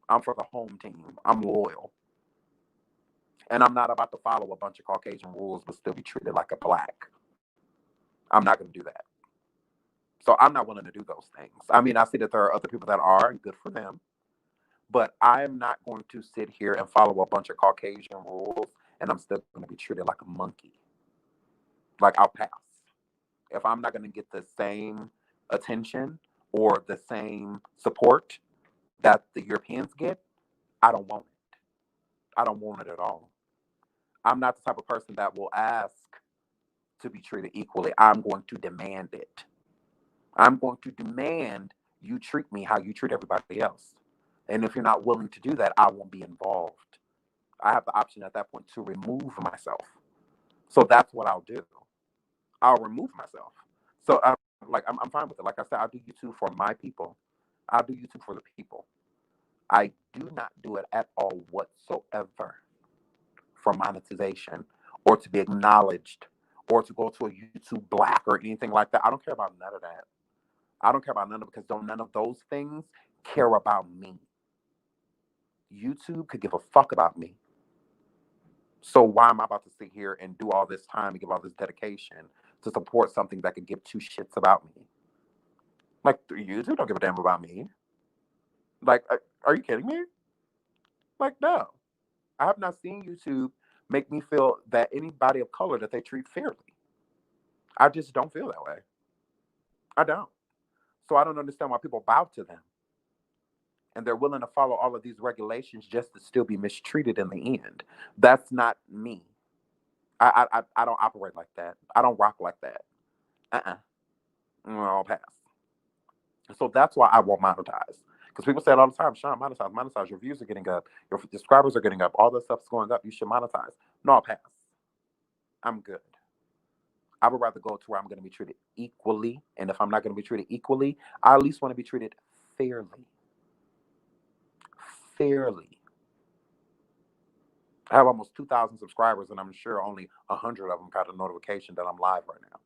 I'm for the home team. I'm loyal. And I'm not about to follow a bunch of Caucasian rules but still be treated like a black. I'm not going to do that. So I'm not willing to do those things. I mean, I see that there are other people that are, and good for them. But I'm not going to sit here and follow a bunch of Caucasian rules, and I'm still going to be treated like a monkey. Like, I'll pass. If I'm not going to get the same attention or the same support that the Europeans get, I don't want it. I don't want it at all. I'm not the type of person that will ask to be treated equally. I'm going to demand it. I'm going to demand you treat me how you treat everybody else. And if you're not willing to do that, I won't be involved. I have the option at that point to remove myself. So that's what I'll do. I'll remove myself. So I'm fine with it. Like I said, I'll do YouTube for my people. I'll do YouTube for the people. I do not do it at all whatsoever for monetization or to be acknowledged or to go to a YouTube Black or anything like that. I don't care about none of that. I don't care about none of it because none of those things care about me. YouTube could give a fuck about me. So why am I about to sit here and do all this time and give all this dedication to support something that could give two shits about me? Like, YouTube don't give a damn about me. Like, are you kidding me? Like, no. I have not seen YouTube make me feel that anybody of color that they treat fairly. I just don't feel that way. I don't. So I don't understand why people bow to them. And they're willing to follow all of these regulations just to still be mistreated in the end. That's not me. I don't operate like that. I don't rock like that. I'll pass. So that's why I won't monetize. Because people say it all the time, Sean, monetize. Your views are getting up. Your subscribers are getting up. All this stuff's going up. You should monetize. No, I'll pass. I'm good. I would rather go to where I'm going to be treated equally. And if I'm not going to be treated equally, I at least want to be treated fairly. Fairly. I have almost 2,000 subscribers, and I'm sure only 100 of them got a notification that I'm live right now.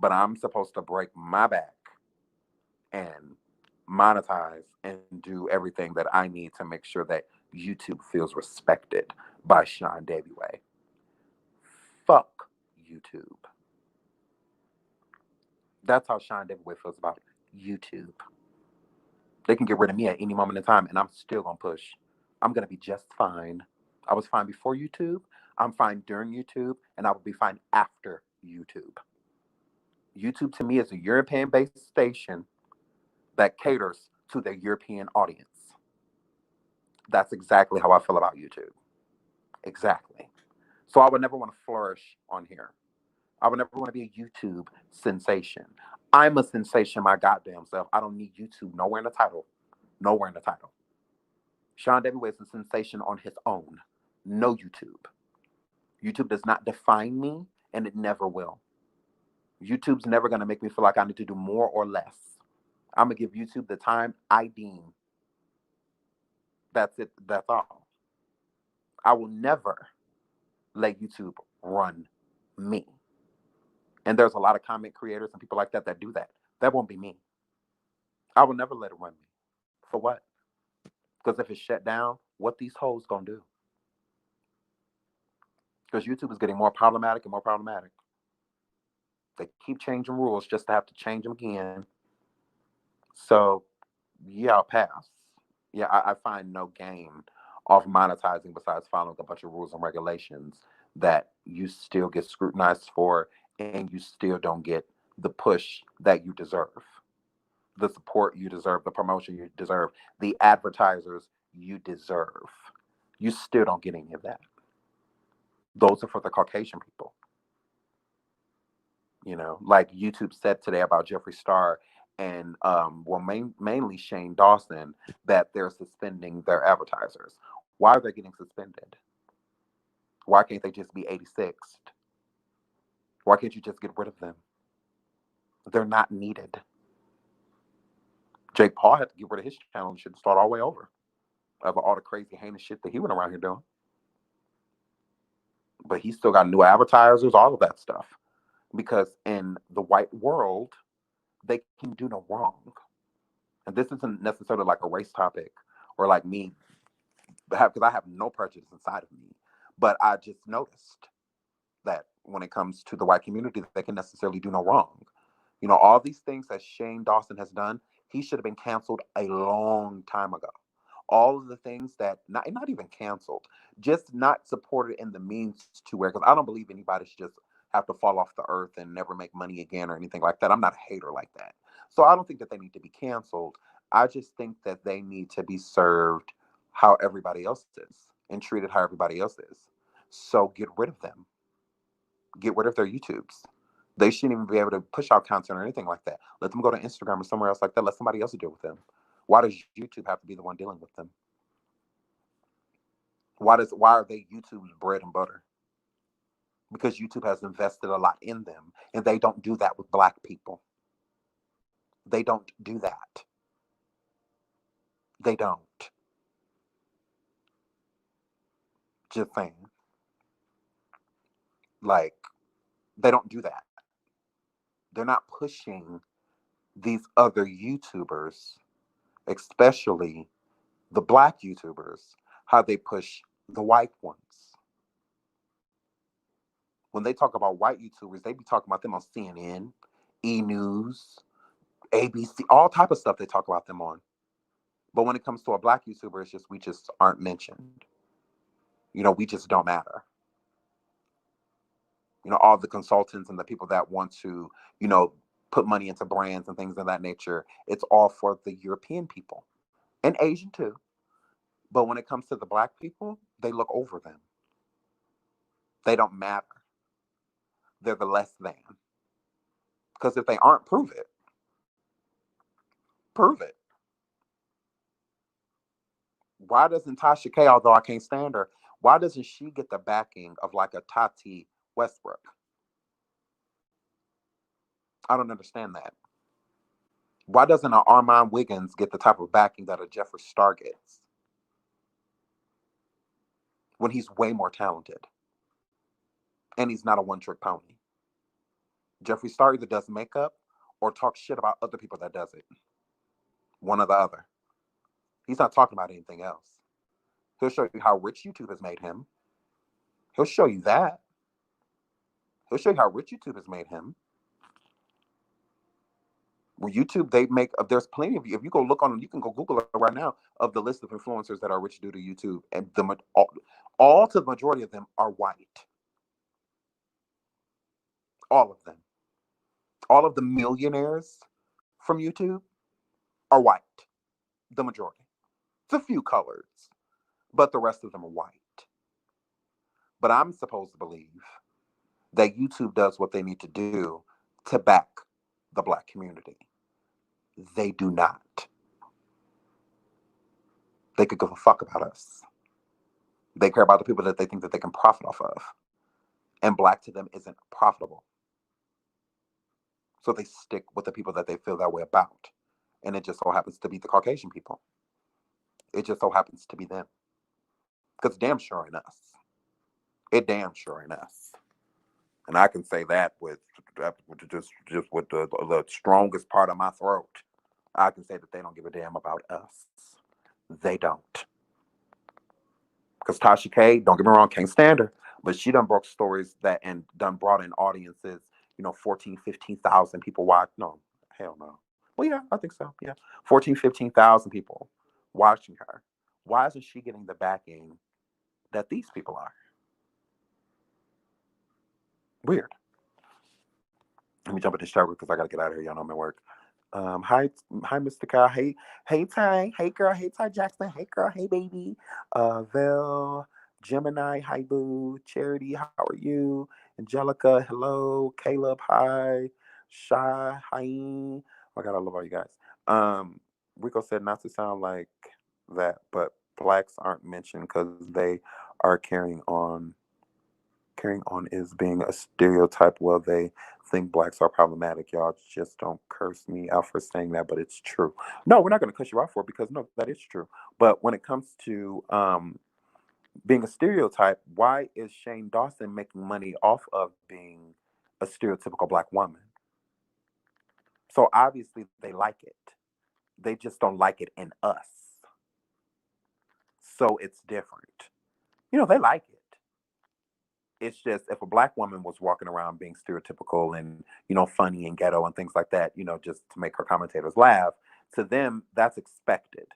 But I'm supposed to break my back and monetize and do everything that I need to make sure that YouTube feels respected by Sean Davieway. Fuck YouTube. That's how Sean Davieway feels about YouTube. They can get rid of me at any moment in time, and I'm still going to push. I'm going to be just fine. I was fine before YouTube. I'm fine during YouTube, and I will be fine after YouTube. YouTube to me is a European-based station that caters to the European audience. That's exactly how I feel about YouTube. Exactly. So I would never want to flourish on here. I would never want to be a YouTube sensation. I'm a sensation my goddamn self. I don't need YouTube nowhere in the title. Nowhere in the title. Sean Davieway is a sensation on his own. No YouTube. YouTube does not define me, and it never will. YouTube's never going to make me feel like I need to do more or less. I'm going to give YouTube the time I deem. That's it. That's all. I will never let YouTube run me. And there's a lot of content creators and people like that that do that. That won't be me. I will never let it run me. For what? Because if it's shut down, what these hoes gonna do? Because YouTube is getting more problematic and more problematic. They keep changing rules just to have to change them again. So, yeah, I'll pass. Yeah, I find no gain off monetizing besides following a bunch of rules and regulations that you still get scrutinized for and you still don't get the push that you deserve, the support you deserve, the promotion you deserve, the advertisers you deserve. You still don't get any of that. Those are for the Caucasian people. You know, like YouTube said today about Jeffree Star and mainly Shane Dawson, that they're suspending their advertisers. Why are they getting suspended? Why can't they just be 86th? Why can't you just get rid of them? They're not needed. Jake Paul had to get rid of his channel and shit and start all the way over of all the crazy heinous shit that he went around here doing. But he still got new advertisers, all of that stuff. Because in the white world, they can do no wrong. And this isn't necessarily like a race topic or like me, because I have no prejudice inside of me. But I just noticed that when it comes to the white community, they can necessarily do no wrong. You know, all these things that Shane Dawson has done, he should have been canceled a long time ago. All of the things that, not even canceled, just not supported in the means to where, because I don't believe anybody should just have to fall off the earth and never make money again or anything like that. I'm not a hater like that. So I don't think that they need to be canceled. I just think that they need to be served how everybody else is and treated how everybody else is. So get rid of them. Get rid of their YouTubes. They shouldn't even be able to push out content or anything like that. Let them go to Instagram or somewhere else like that. Let somebody else deal with them. Why does YouTube have to be the one dealing with them? Why are they YouTube's bread and butter? Because YouTube has invested a lot in them, and they don't do that with Black people. They don't do that. They don't. Just saying. Like, they don't do that. They're not pushing these other YouTubers, especially the Black YouTubers, how they push the white ones. When they talk about white YouTubers, they be talking about them on CNN, E News, ABC, all type of stuff they talk about them on. But when it comes to a Black YouTuber, it's just we just aren't mentioned. We just don't matter. All the consultants and the people that want to, put money into brands and things of that nature, it's all for the European people and Asian too. But when it comes to the Black people, they look over them. They don't matter. They're the less than. Because if they aren't, prove it. Prove it. Why doesn't Tasha K, although I can't stand her, why doesn't she get the backing of like a Tati Westbrook? I don't understand that. Why doesn't an Armand Wiggins get the type of backing that a Jeffree Star gets? When he's way more talented. And he's not a one-trick pony. Jeffree Star either does makeup or talks shit about other people that does it. One or the other. He's not talking about anything else. He'll show you how rich YouTube has made him. He'll show you that. He'll show you how rich YouTube has made him. Well, YouTube, they make, there's plenty of you. If you go look on, you can go Google it right now, of the list of influencers that are rich due to YouTube. And all to the majority of them are white. All of them. All of the millionaires from YouTube are white. The majority. It's a few colors, but the rest of them are white. But I'm supposed to believe that YouTube does what they need to do to back the Black community. They do not. They could give a fuck about us. They care about the people that they think that they can profit off of. And Black to them isn't profitable. So they stick with the people that they feel that way about. And it just so happens to be the Caucasian people. It just so happens to be them. Because damn sure ain't us. It damn sure ain't us. And I can say that with just with the strongest part of my throat. I can say that they don't give a damn about us. They don't. Because Tasha K, don't get me wrong, can't stand her, but she done broke stories that and done brought in audiences, 14, 15,000 people watch. No, hell no. Well, yeah, I think so. Yeah. 14, 15,000 people watching her. Why isn't she getting the backing that these people are? Weird. Let me jump in the shower because I got to get out of here. Y'all know I'm at work. Hi, Mr. Kyle. Hey, Ty. Hey, girl. Hey, Ty Jackson. Hey, girl. Hey, baby. Vel, Gemini. Hi, boo. Charity. How are you? Angelica. Hello. Caleb. Hi. Shy. Hi. Oh my God, I love all you guys. Rico said not to sound like that, but Blacks aren't mentioned because they are carrying on is being a stereotype. Well, they think Blacks are problematic. Y'all just don't curse me out for saying that, but it's true. No, we're not going to curse you out for it because no, that is true. But when it comes to being a stereotype, why is Shane Dawson making money off of being a stereotypical Black woman? So obviously they like it. They just don't like it in us. So it's different. They like it. It's just if a Black woman was walking around being stereotypical and, funny and ghetto and things like that, just to make her commentators laugh, to them, that's expected.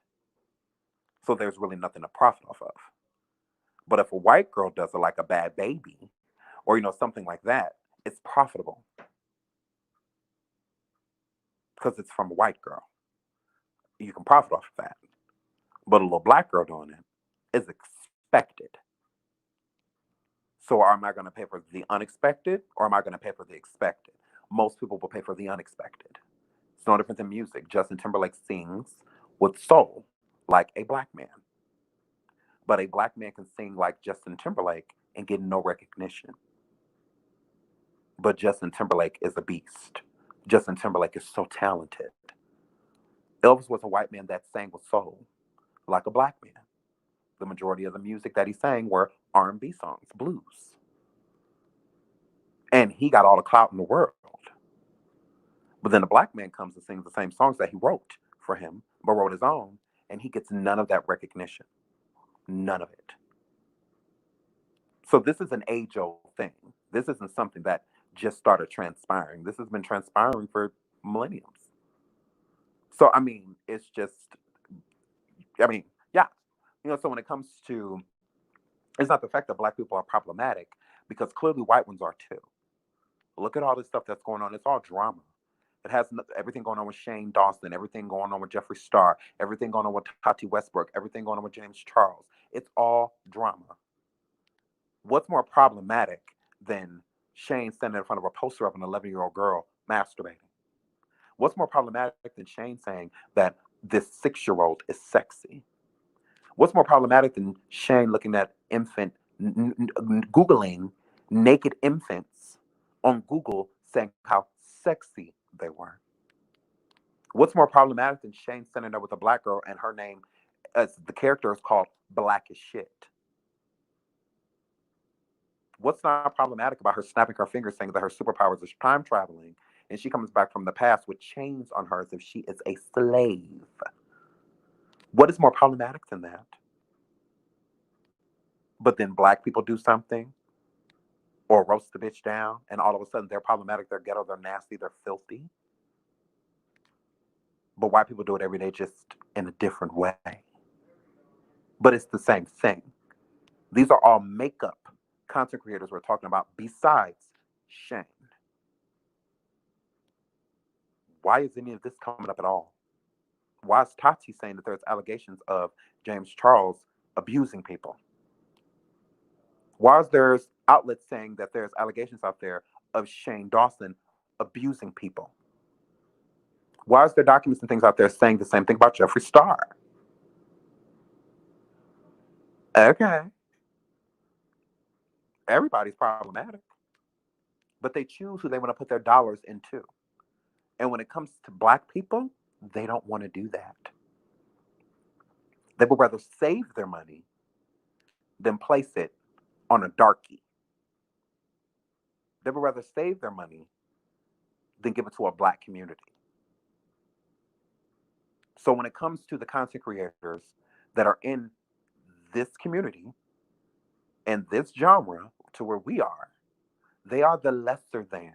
So there's really nothing to profit off of. But if a white girl does it like a Bad Baby or, something like that, it's profitable. Because it's from a white girl. You can profit off of that. But a little Black girl doing it is expected. So am I going to pay for the unexpected or am I going to pay for the expected? Most people will pay for the unexpected. It's no different than music. Justin Timberlake sings with soul like a black man. But a black man can sing like Justin Timberlake and get no recognition. But Justin Timberlake is a beast. Justin Timberlake is so talented. Elvis was a white man that sang with soul like a black man. The majority of the music that he sang were R&B songs, blues. And he got all the clout in the world. But then a black man comes and sings the same songs that he wrote for him, but wrote his own, and he gets none of that recognition. None of it. So this is an age-old thing. This isn't something that just started transpiring. This has been transpiring for millenniums. So, I mean, it's just, I mean, yeah. So when it comes to, it's not the fact that black people are problematic, because clearly white ones are too. Look at all this stuff that's going on. It's all drama. It has everything going on with Shane Dawson, everything going on with Jeffree Star, everything going on with Tati Westbrook, everything going on with James Charles. It's all drama. What's more problematic than Shane standing in front of a poster of an 11-year-old girl masturbating? What's more problematic than Shane saying that this 6-year-old is sexy? What's more problematic than Shane looking at Googling naked infants on Google saying how sexy they were? What's more problematic than Shane standing there with a black girl and her name, as the character is called Black as Shit? What's not problematic about her snapping her fingers saying that her superpowers is time traveling and she comes back from the past with chains on her as if she is a slave? What is more problematic than that? But then black people do something or roast the bitch down and all of a sudden they're problematic, they're ghetto, they're nasty, they're filthy. But white people do it every day just in a different way. But it's the same thing. These are all makeup content creators we're talking about besides Shane. Why is any of this coming up at all? Why is Tati saying that there's allegations of James Charles abusing people? Why is there outlets saying that there's allegations out there of Shane Dawson abusing people? Why is there documents and things out there saying the same thing about Jeffree Star? Okay. Everybody's problematic. But they choose who they want to put their dollars into. And when it comes to black people, they don't want to do that. They would rather save their money than place it on a darkie. They would rather save their money than give it to a black community. So when it comes to the content creators that are in this community and this genre to where we are, they are the lesser than.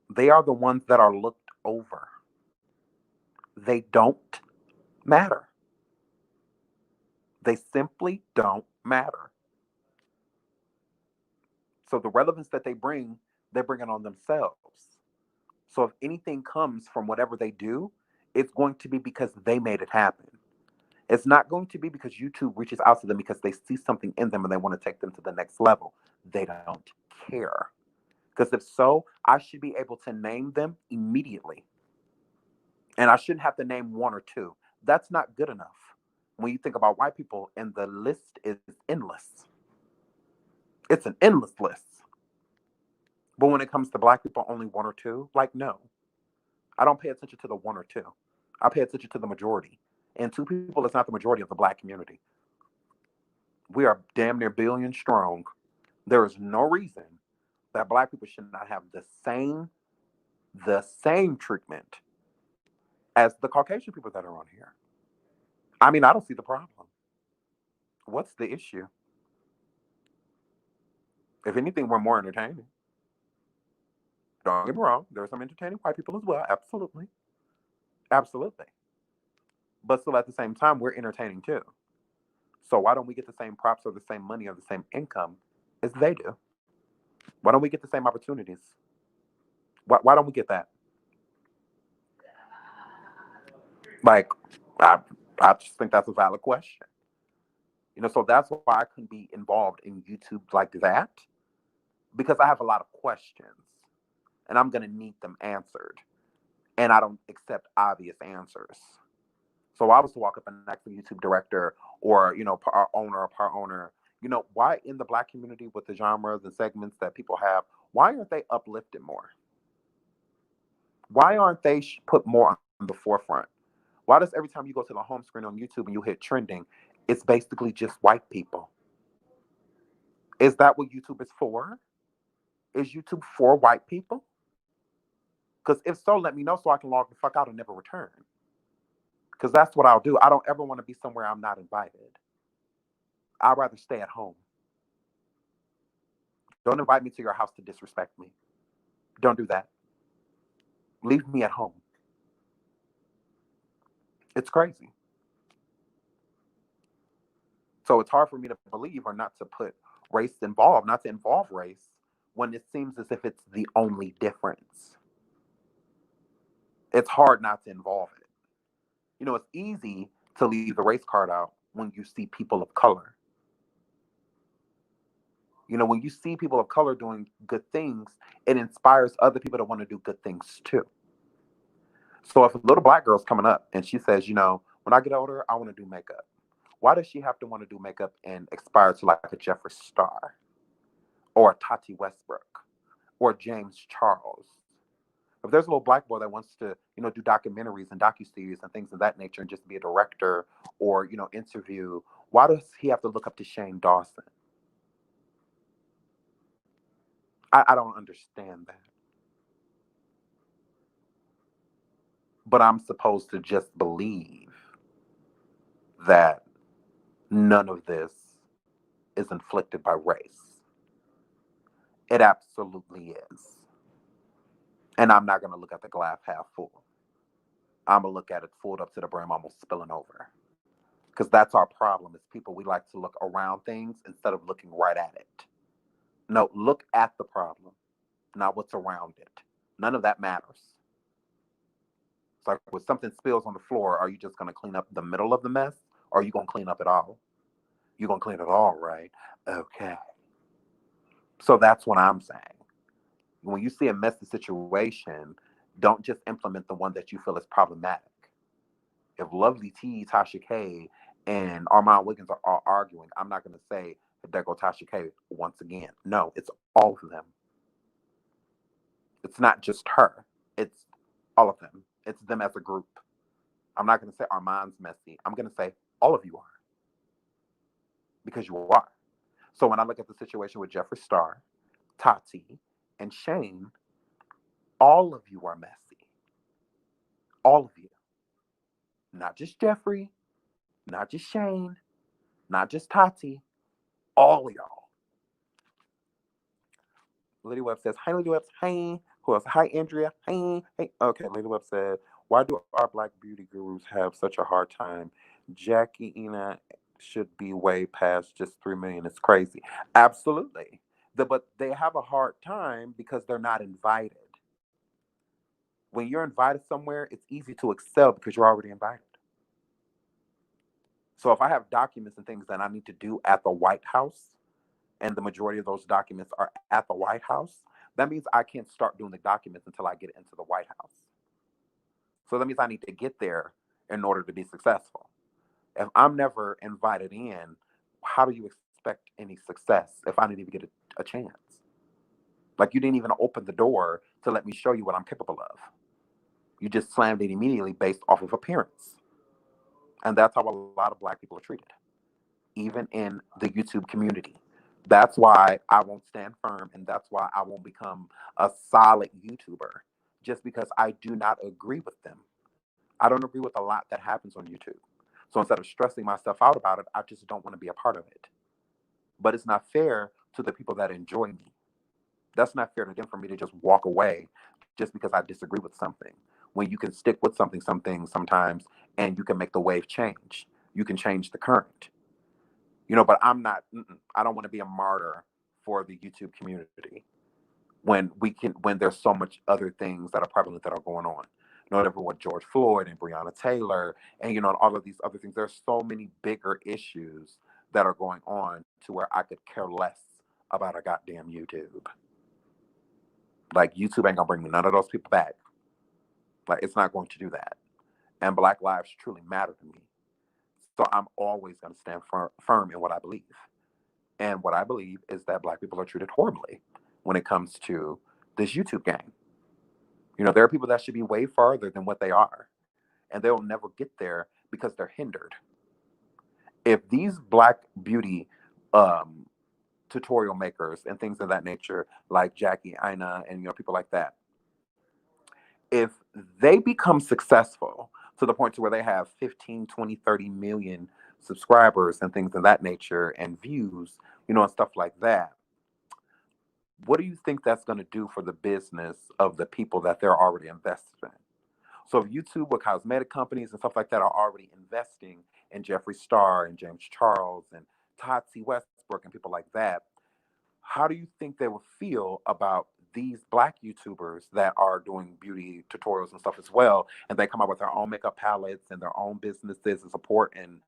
They are the ones that are looked over. They don't matter. They simply don't matter. So the relevance that they bring it on themselves. So if anything comes from whatever they do, it's going to be because they made it happen. It's not going to be because YouTube reaches out to them because they see something in them and they want to take them to the next level. They don't care. Because if so, I should be able to name them immediately. And I shouldn't have to name one or two. That's not good enough. When you think about white people, and the list is endless. It's an endless list. But when it comes to black people, only one or two? Like, no. I don't pay attention to the one or two. I pay attention to the majority. And two people is not the majority of the black community. We are damn near billion strong. There is no reason that black people should not have the same treatment as the Caucasian people that are on here. I mean, I don't see the problem. What's the issue? If anything, we're more entertaining. Don't get me wrong. There are some entertaining white people as well. Absolutely. Absolutely. But still at the same time, we're entertaining too. So why don't we get the same props or the same money or the same income as they do? Why don't we get the same opportunities? Why don't we get that? Like, I just think that's a valid question. So that's why I couldn't be involved in YouTube like that, because I have a lot of questions and I'm going to need them answered. And I don't accept obvious answers. So I was to walk up and ask the YouTube director or, our owner or part owner, why in the Black community with the genres and segments that people have, why aren't they uplifted more? Why aren't they put more on the forefront? Why does every time you go to the home screen on YouTube and you hit trending, it's basically just white people? Is that what YouTube is for? Is YouTube for white people? Because if so, let me know so I can log the fuck out and never return. Because that's what I'll do. I don't ever want to be somewhere I'm not invited. I'd rather stay at home. Don't invite me to your house to disrespect me. Don't do that. Leave me at home. It's crazy. So it's hard for me to believe or not to put race involved, not to involve race when it seems as if it's the only difference. It's hard not to involve it. It's easy to leave the race card out when you see people of color. When you see people of color doing good things, it inspires other people to want to do good things too. So if a little Black girl's coming up and she says, when I get older, I want to do makeup. Why does she have to want to do makeup and aspire to like a Jeffree Star or a Tati Westbrook or James Charles? If there's a little Black boy that wants to, do documentaries and docuseries and things of that nature and just be a director or, interview, why does he have to look up to Shane Dawson? I don't understand that. But I'm supposed to just believe that none of this is inflicted by race. It absolutely is. And I'm not going to look at the glass half full. I'm going to look at it full up to the brim, almost spilling over. Because that's our problem, is people, we like to look around things instead of looking right at it. No, look at the problem, not what's around it. None of that matters. It's like when something spills on the floor, are you just going to clean up the middle of the mess? Or are you going to clean up it all? You're going to clean it all, right? Okay. So that's what I'm saying. When you see a messy situation, don't just implement the one that you feel is problematic. If Lovely T, Tasha K, and Armand Wiggins are all arguing, I'm not going to say, there go Tasha K once again. No, it's all of them. It's not just her. It's all of them. It's them as a group. I'm not going to say Armand's messy. I'm going to say all of you are. Because you are. So when I look at the situation with Jeffree Star, Tati, and Shane, all of you are messy. All of you. Not just Jeffree, not just Shane, not just Tati, all of y'all. Lady Webb says, hi, Lady Webb. Hi. Who else? Hi, Andrea. Hi. Hey. Okay, Lady Webb said, why do our Black beauty gurus have such a hard time? Jackie Ina should be way past just 3 million. It's crazy. Absolutely. But they have a hard time because they're not invited. When you're invited somewhere, it's easy to excel because you're already invited. So if I have documents and things that I need to do at the White House, and the majority of those documents are at the White House, that means I can't start doing the documents until I get into the White House. So that means I need to get there in order to be successful. If I'm never invited in, how do you expect any success if I didn't even get a chance? Like, you didn't even open the door to let me show you what I'm capable of. You just slammed it immediately based off of appearance. And that's how a lot of Black people are treated, even in the YouTube community. That's why I won't stand firm, and that's why I won't become a solid YouTuber, just because I do not agree with them. I don't agree with a lot that happens on YouTube. So instead of stressing myself out about it, I just don't want to be a part of it. But it's not fair to the people that enjoy me. That's not fair to them for me to just walk away just because I disagree with something. When you can stick with something sometimes, and you can make the wave change. You can change the current. But I'm not, I don't want to be a martyr for the YouTube community when there's so much other things that are prevalent that are going on. Whatever with George Floyd and Breonna Taylor and, all of these other things. There's so many bigger issues that are going on to where I could care less about a goddamn YouTube. Like, YouTube ain't gonna bring me none of those people back. Like, it's not going to do that. And Black lives truly matter to me. So I'm always going to stand firm in what I believe. And what I believe is that Black people are treated horribly when it comes to this YouTube game. You know, there are people that should be way farther than what they are, and they'll never get there because they're hindered. If these Black beauty um, tutorial makers and things of that nature, like Jackie, Ina, and people like that, if they become successful to the point to where they have 15, 20, 30 million subscribers and things of that nature and views, and stuff like that, what do you think that's going to do for the business of the people that they're already invested in? So if YouTube or cosmetic companies and stuff like that are already investing in Jeffree Star and James Charles and Tati Westbrook and people like that, how do you think they will feel about these Black YouTubers that are doing beauty tutorials and stuff as well, and they come up with their own makeup palettes and their own businesses and support and,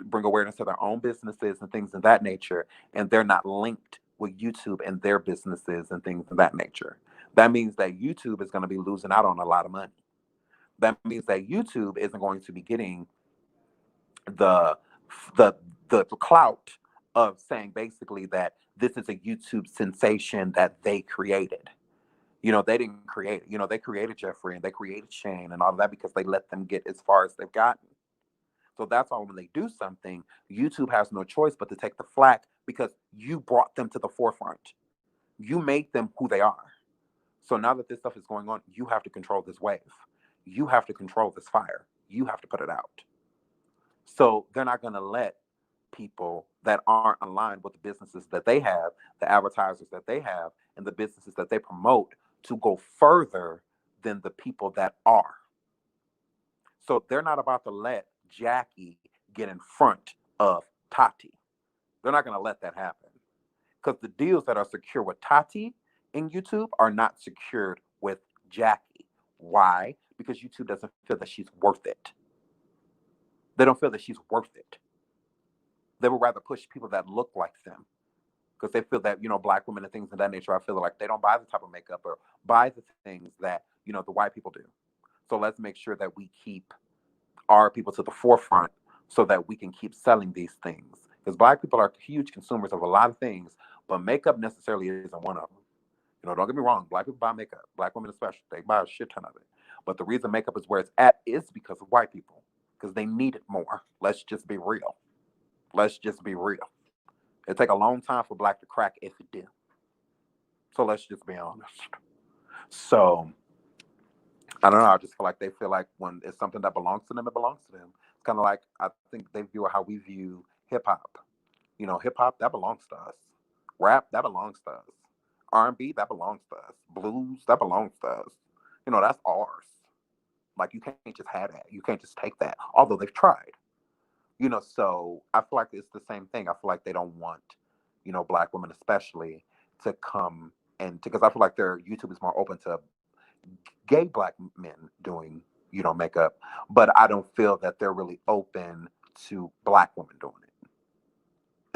bring awareness to their own businesses and things of that nature, and they're not linked with YouTube and their businesses and things of that nature? That means that YouTube is going to be losing out on a lot of money. That means that YouTube isn't going to be getting the the the clout of saying basically that this is a YouTube sensation that they created. They didn't create it. They created Jeffree and they created Shane and all of that because they let them get as far as they've gotten. So that's why when they do something, YouTube has no choice but to take the flack because you brought them to the forefront. You made them who they are. So now that this stuff is going on, you have to control this wave. You have to control this fire. You have to put it out. So they're not going to let people that aren't aligned with the businesses that they have, the advertisers that they have, and the businesses that they promote to go further than the people that are. So they're not about to let Jackie get in front of Tati. They're not going to let that happen. Because the deals that are secure with Tati in YouTube are not secured with Jackie. Why? Because YouTube doesn't feel that she's worth it. They don't feel that she's worth it. They would rather push people that look like them because they feel that, Black women and things of that nature, I feel like they don't buy the type of makeup or buy the things that, the white people do. So let's make sure that we keep our people to the forefront so that we can keep selling these things. Because Black people are huge consumers of a lot of things, but makeup necessarily isn't one of them. Don't get me wrong. Black people buy makeup. Black women especially. They buy a shit ton of it. But the reason makeup is where it's at is because of white people. Because they need it more. Let's just be real. Let's just be real. It take a long time for Black to crack if it do. So let's just be honest. So I don't know. I just feel like they feel like when it's something that belongs to them, it belongs to them. It's kind of like I think they view how we view hip hop. Hip hop that belongs to us. Rap that belongs to us. R&B that belongs to us. Blues that belongs to us. That's ours. Like you can't just have that. You can't just take that. Although they've tried. So I feel like it's the same thing. I feel like they don't want, Black women especially to come and because I feel like their YouTube is more open to gay Black men doing, makeup, but I don't feel that they're really open to Black women doing it.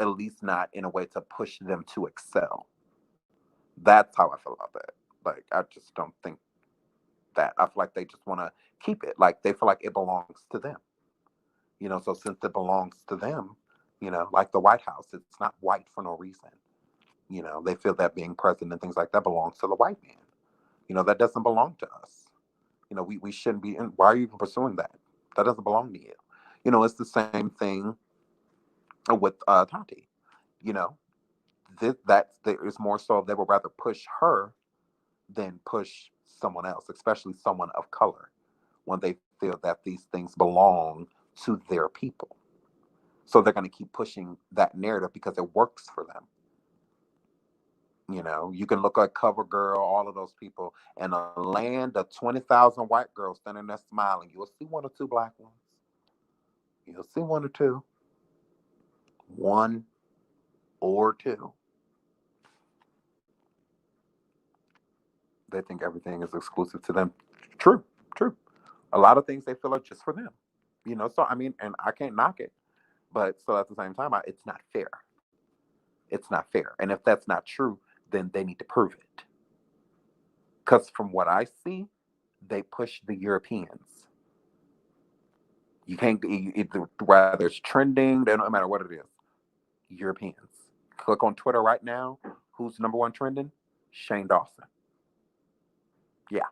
At least not in a way to push them to excel. That's how I feel about that. Like, I just don't think that. I feel like they just want to keep it. Like, they feel like it belongs to them. So since it belongs to them, like the White House, it's not white for no reason. They feel that being president and things like that belongs to the white man. That doesn't belong to us. We shouldn't be in. Why are you even pursuing that? That doesn't belong to you. It's the same thing with Tati. You know, it's more so they would rather push her than push someone else, especially someone of color, when they feel that these things belong to their people. So they're going to keep pushing that narrative because it works for them. You can look at CoverGirl, all of those people, and a land of 20,000 white girls standing there smiling. You'll see one or two Black ones. You'll see one or two. One or two. They think everything is exclusive to them. True, true. A lot of things they feel are just for them. So I mean, and I can't knock it. But so at the same time, it's not fair. It's not fair. And if that's not true, then they need to prove it. Because from what I see, they push the Europeans. You can't, whether it's trending, no matter what it is, Europeans. Click on Twitter right now. Who's number one trending? Shane Dawson. Yeah,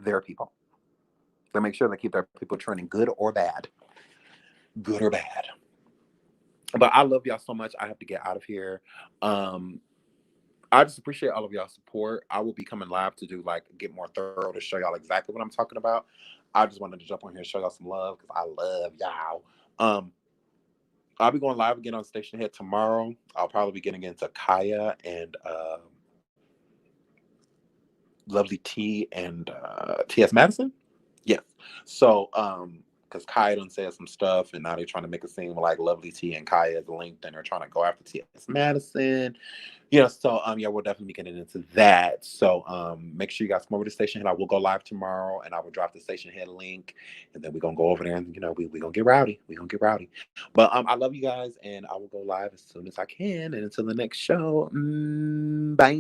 their people. They make sure they keep their people trending, good or bad. Good or bad. But I love y'all so much. I have to get out of here. I just appreciate all of y'all support. I will be coming live to do like get more thorough to show y'all exactly what I'm talking about. I just wanted to jump on here and show y'all some love because I love y'all. I'll be going live again on Station Head tomorrow. I'll probably be getting into Kaya and Lovely T and T.S. Madison. Yes. So, because Kaya done said some stuff, and now they're trying to make it seem like Lovely T and Kaya is linked, and they're trying to go after T.S. Madison. Yeah. So, yeah, we'll definitely be getting into that. So, make sure you guys come over to Station Head. I will go live tomorrow, and I will drop the Station Head link, and then we're gonna go over there, and we gonna get rowdy. We gonna get rowdy. But I love you guys, and I will go live as soon as I can. And until the next show, bye.